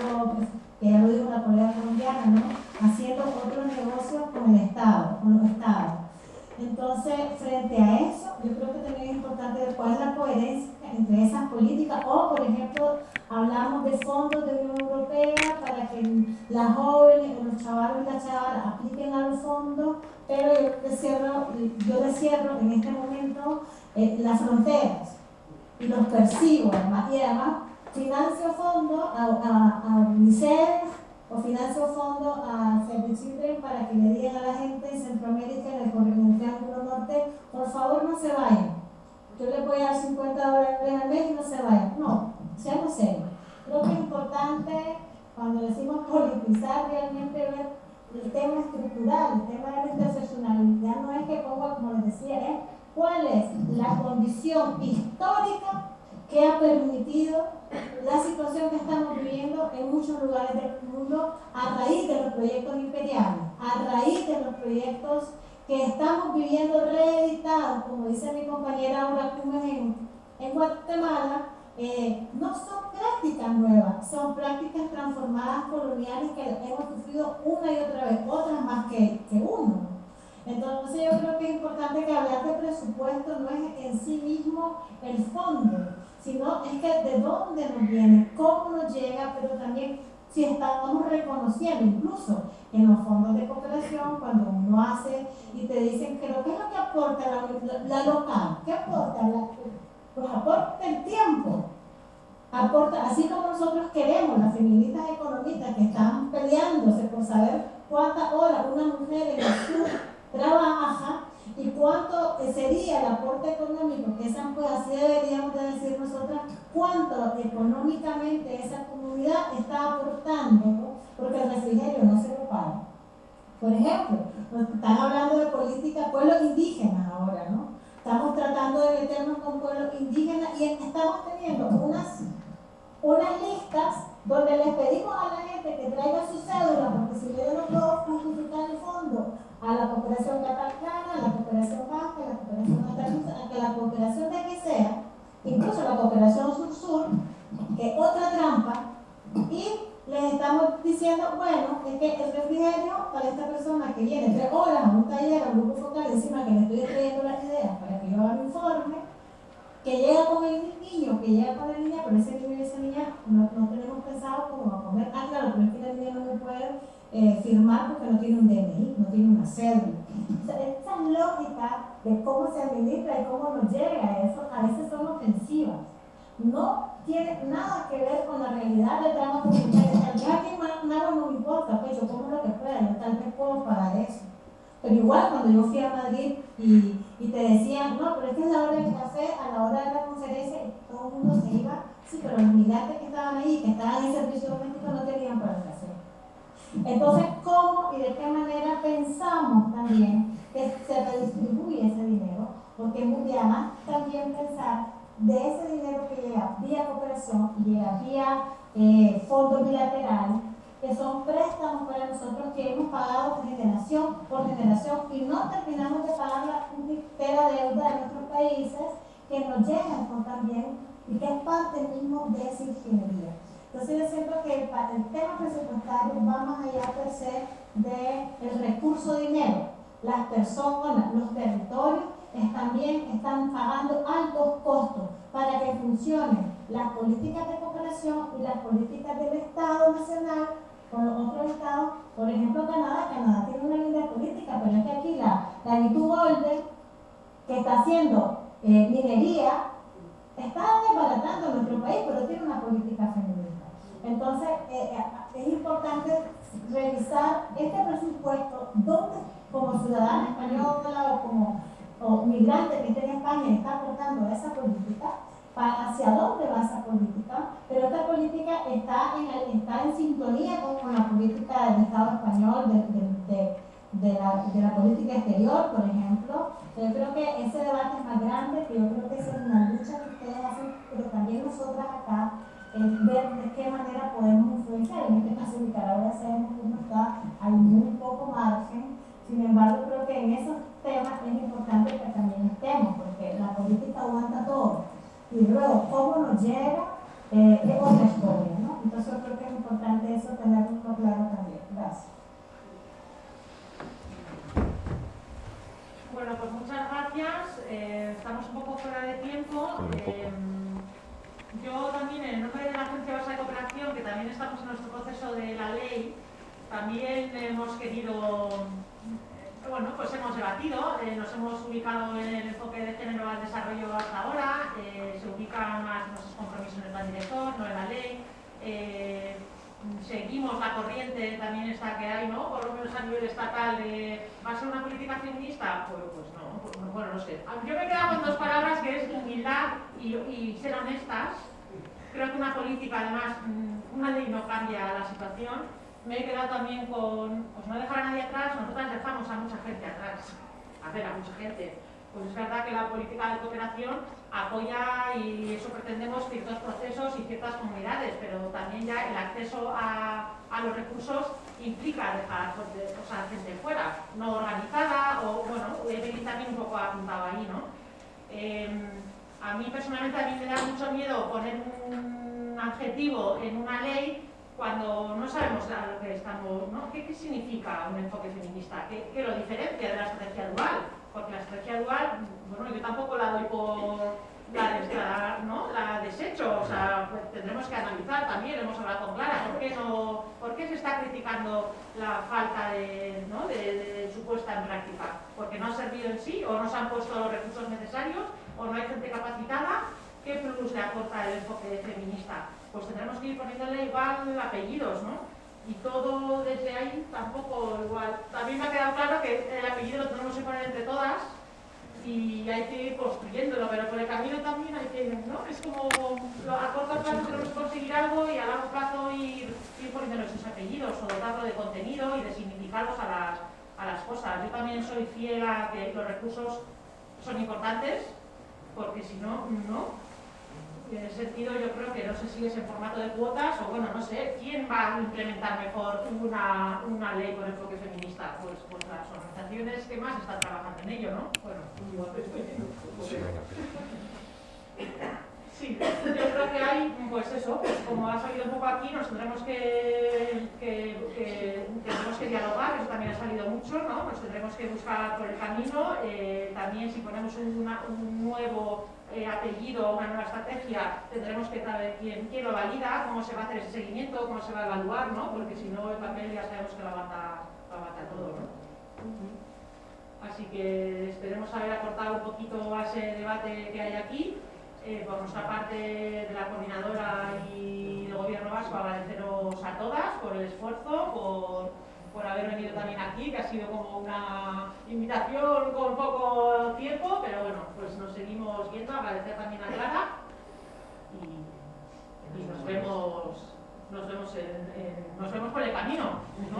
que ya lo dijo la colega colombiana, ¿no? Haciendo otros negocios con el Estado, con los Estados. Entonces, frente a eso, yo creo que también es importante ver cuál es la coherencia entre esas políticas, o por ejemplo, hablamos de fondos de Unión Europea para que las jóvenes o los chavalos y las chavalas apliquen a los fondos, pero yo descierro en este momento las fronteras y los persigo, además, y además financio fondos a UNICEF o financio fondos a Save the Children para que le digan a la gente en Centroamérica, en el Triángulo Norte, por favor no se vayan. Yo les voy a dar $50 al mes y no se vayan. No, seamos serios. Creo que es importante cuando decimos politizar, realmente ver el tema estructural, el tema de la interseccionalidad no es que ponga, como les decía, es cuál es la condición histórica que ha permitido la situación que estamos viviendo en muchos lugares del mundo a raíz de los proyectos imperiales, a raíz de los proyectos que estamos viviendo reeditados, como dice mi compañera Aura Cumes en Guatemala. No son prácticas nuevas, son prácticas transformadas coloniales que hemos sufrido una y otra vez, otras más que uno. Entonces yo creo que es importante que hablar de presupuesto no es en sí mismo el fondo, sino es que de dónde nos viene, cómo nos llega, pero también si estamos reconociendo incluso en los fondos de cooperación, cuando uno hace y te dicen que lo que es lo que aporta la local, ¿qué aporta? Pues aporta el tiempo, aporta, así como nosotros queremos, las feministas economistas que están peleándose por saber cuántas horas una mujer en el sur trabaja y cuánto sería el aporte económico que esa, pues así deberíamos de decir nosotras, cuánto económicamente esa comunidad está aportando, porque el refrigerio no se lo paga. Por ejemplo, nos están hablando de política pueblos indígenas ahora, ¿no? Estamos tratando de meternos con pueblos indígenas y estamos teniendo unas listas donde les pedimos a la gente que traiga su cédula, porque si yo no puedo justificar el fondo a la cooperación catalana, a la cooperación vasca, a la cooperación andaluza, a la cooperación de que sea, incluso la cooperación sur-sur, que es otra trampa, y les estamos diciendo, bueno, es que el refrigerio para esta persona que viene 3 horas a un taller, a un grupo focal, encima que le estoy trayendo las ideas para que yo haga mi informe, que llega con el niño, que llega con la niña, pero ese niño y esa niña no tenemos pensado cómo va a comer. Ah, claro, pero es que la niña no me puede firmar porque no tiene un DNI, no tiene una cédula. O sea, esta lógica de cómo se administra y cómo nos llega a eso, a veces son ofensivas. No tiene nada que ver con la realidad del drama comunitario. Tal vez aquí en Managua no me importa, pues yo como lo que pueda, yo tal vez puedo pagar eso. Pero igual cuando yo fui a Madrid y te decían, no, pero es que es la hora del café, a la hora de la conferencia, y todo el mundo se iba, sí, pero los migrantes que estaban ahí, que estaban en servicio doméstico, no tenían para el café. Entonces, ¿cómo y de qué manera pensamos también que se redistribuye ese dinero? Porque además también pensar de ese dinero que llega vía cooperación, llega vía fondo bilateral, que son préstamos para nosotros que hemos pagado generación por generación y no terminamos de pagar la entera deuda de nuestros países que nos llegan también y que es parte mismo de esa ingeniería. Entonces yo siento que el tema presupuestario va más allá per se del recurso dinero. Las personas, los territorios también están pagando altos costos para que funcionen las políticas de cooperación y las políticas del Estado nacional con los otros estados. Por ejemplo, Canadá tiene una línea política, pero es que aquí la Vitu Golden, que está haciendo minería, está desbaratando nuestro país, pero tiene una política feminista. Entonces, es importante revisar este presupuesto, donde como ciudadana española o migrante que esté en España está aportando a esa política, hacia dónde va esa política, pero esta política está en sintonía con la política del Estado español, de la política exterior, por ejemplo. Yo creo que ese debate es más grande, que yo creo que esa es una lucha que ustedes hacen, pero también nosotras acá, ver de qué manera podemos influenciar. En este caso, Nicaragua sabemos que no está, hay muy poco margen. Sin embargo, creo que en esos temas es importante que también estemos, porque la política aguanta todo. Y luego, cómo nos llega, es otra historia, ¿no? Entonces, yo creo que es importante eso tenerlo claro también. Gracias. Bueno, pues muchas gracias. Estamos un poco fuera de tiempo. Yo también, en el nombre de la Agencia Vasca de Cooperación, que también estamos en nuestro proceso de la ley, también hemos querido, bueno, pues hemos debatido, nos hemos ubicado en el enfoque de género al desarrollo hasta ahora, se ubican más nuestros compromisos en el plan director, no en la ley. Seguimos la corriente también esta que hay, ¿no? Por lo menos a nivel estatal, ¿va a ser una política feminista? Pues no, bueno, no sé. Yo me quedo con 2 palabras, que es humildad y ser honestas. creo que una política, además, una ley no cambia la situación. Me he quedado también con, pues no dejar a nadie atrás, nosotras dejamos a mucha gente atrás, a mucha gente. Pues es verdad que la política de cooperación apoya, y eso pretendemos, ciertos procesos y ciertas comunidades, pero también ya el acceso a los recursos implica dejar gente fuera, no organizada, o bueno, Evelyn también un poco ha apuntado ahí, ¿no? A mí personalmente me da mucho miedo poner un adjetivo en una ley cuando no sabemos a lo que estamos, ¿no? ¿Qué significa un enfoque feminista? ¿Qué lo diferencia de la estrategia dual? Porque la estrategia dual, bueno, yo tampoco la doy por la desecho, o sea, pues tendremos que analizar también, hemos hablado con Clara, ¿por qué se está criticando la falta de su puesta en práctica? ¿Porque no ha servido en sí, o no se han puesto los recursos necesarios, o no hay gente capacitada? ¿Qué plus le aporta el enfoque feminista? Pues tendremos que ir poniéndole igual apellidos, ¿no? Y todo desde ahí tampoco igual. También me ha quedado claro que el apellido lo tenemos que poner entre todas y hay que ir construyéndolo, pero por el camino también hay que, ¿no? Es como a corto plazo tenemos que conseguir algo y a largo plazo ir poniéndole sus apellidos o dotarlo de contenido y de significados a las cosas. Yo también soy fiel a que los recursos son importantes, porque si no, no. En ese sentido yo creo que no sé si es en formato de cuotas o bueno, no sé, ¿quién va a implementar mejor una ley con enfoque feminista? Pues las organizaciones que más están trabajando en ello, ¿no? Bueno, igual que estoy viendo. Sí, yo creo que hay, pues eso, pues como ha salido un poco aquí, nos tendremos que dialogar, eso también ha salido mucho, ¿no? Nos tendremos que buscar por el camino, también si ponemos un nuevo apellido, una nueva estrategia, tendremos que saber quién lo valida, cómo se va a hacer ese seguimiento, cómo se va a evaluar, ¿no? Porque si no el papel ya sabemos que lo mata todo, ¿no? Así que esperemos haber aportado un poquito a ese debate que hay aquí. Por nuestra parte de la coordinadora y del Gobierno vasco, agradeceros a todas por el esfuerzo, por haber venido también aquí, que ha sido como una invitación con poco tiempo, pero bueno, pues nos seguimos viendo, agradecer también a Clara y nos vemos por el camino, ¿no?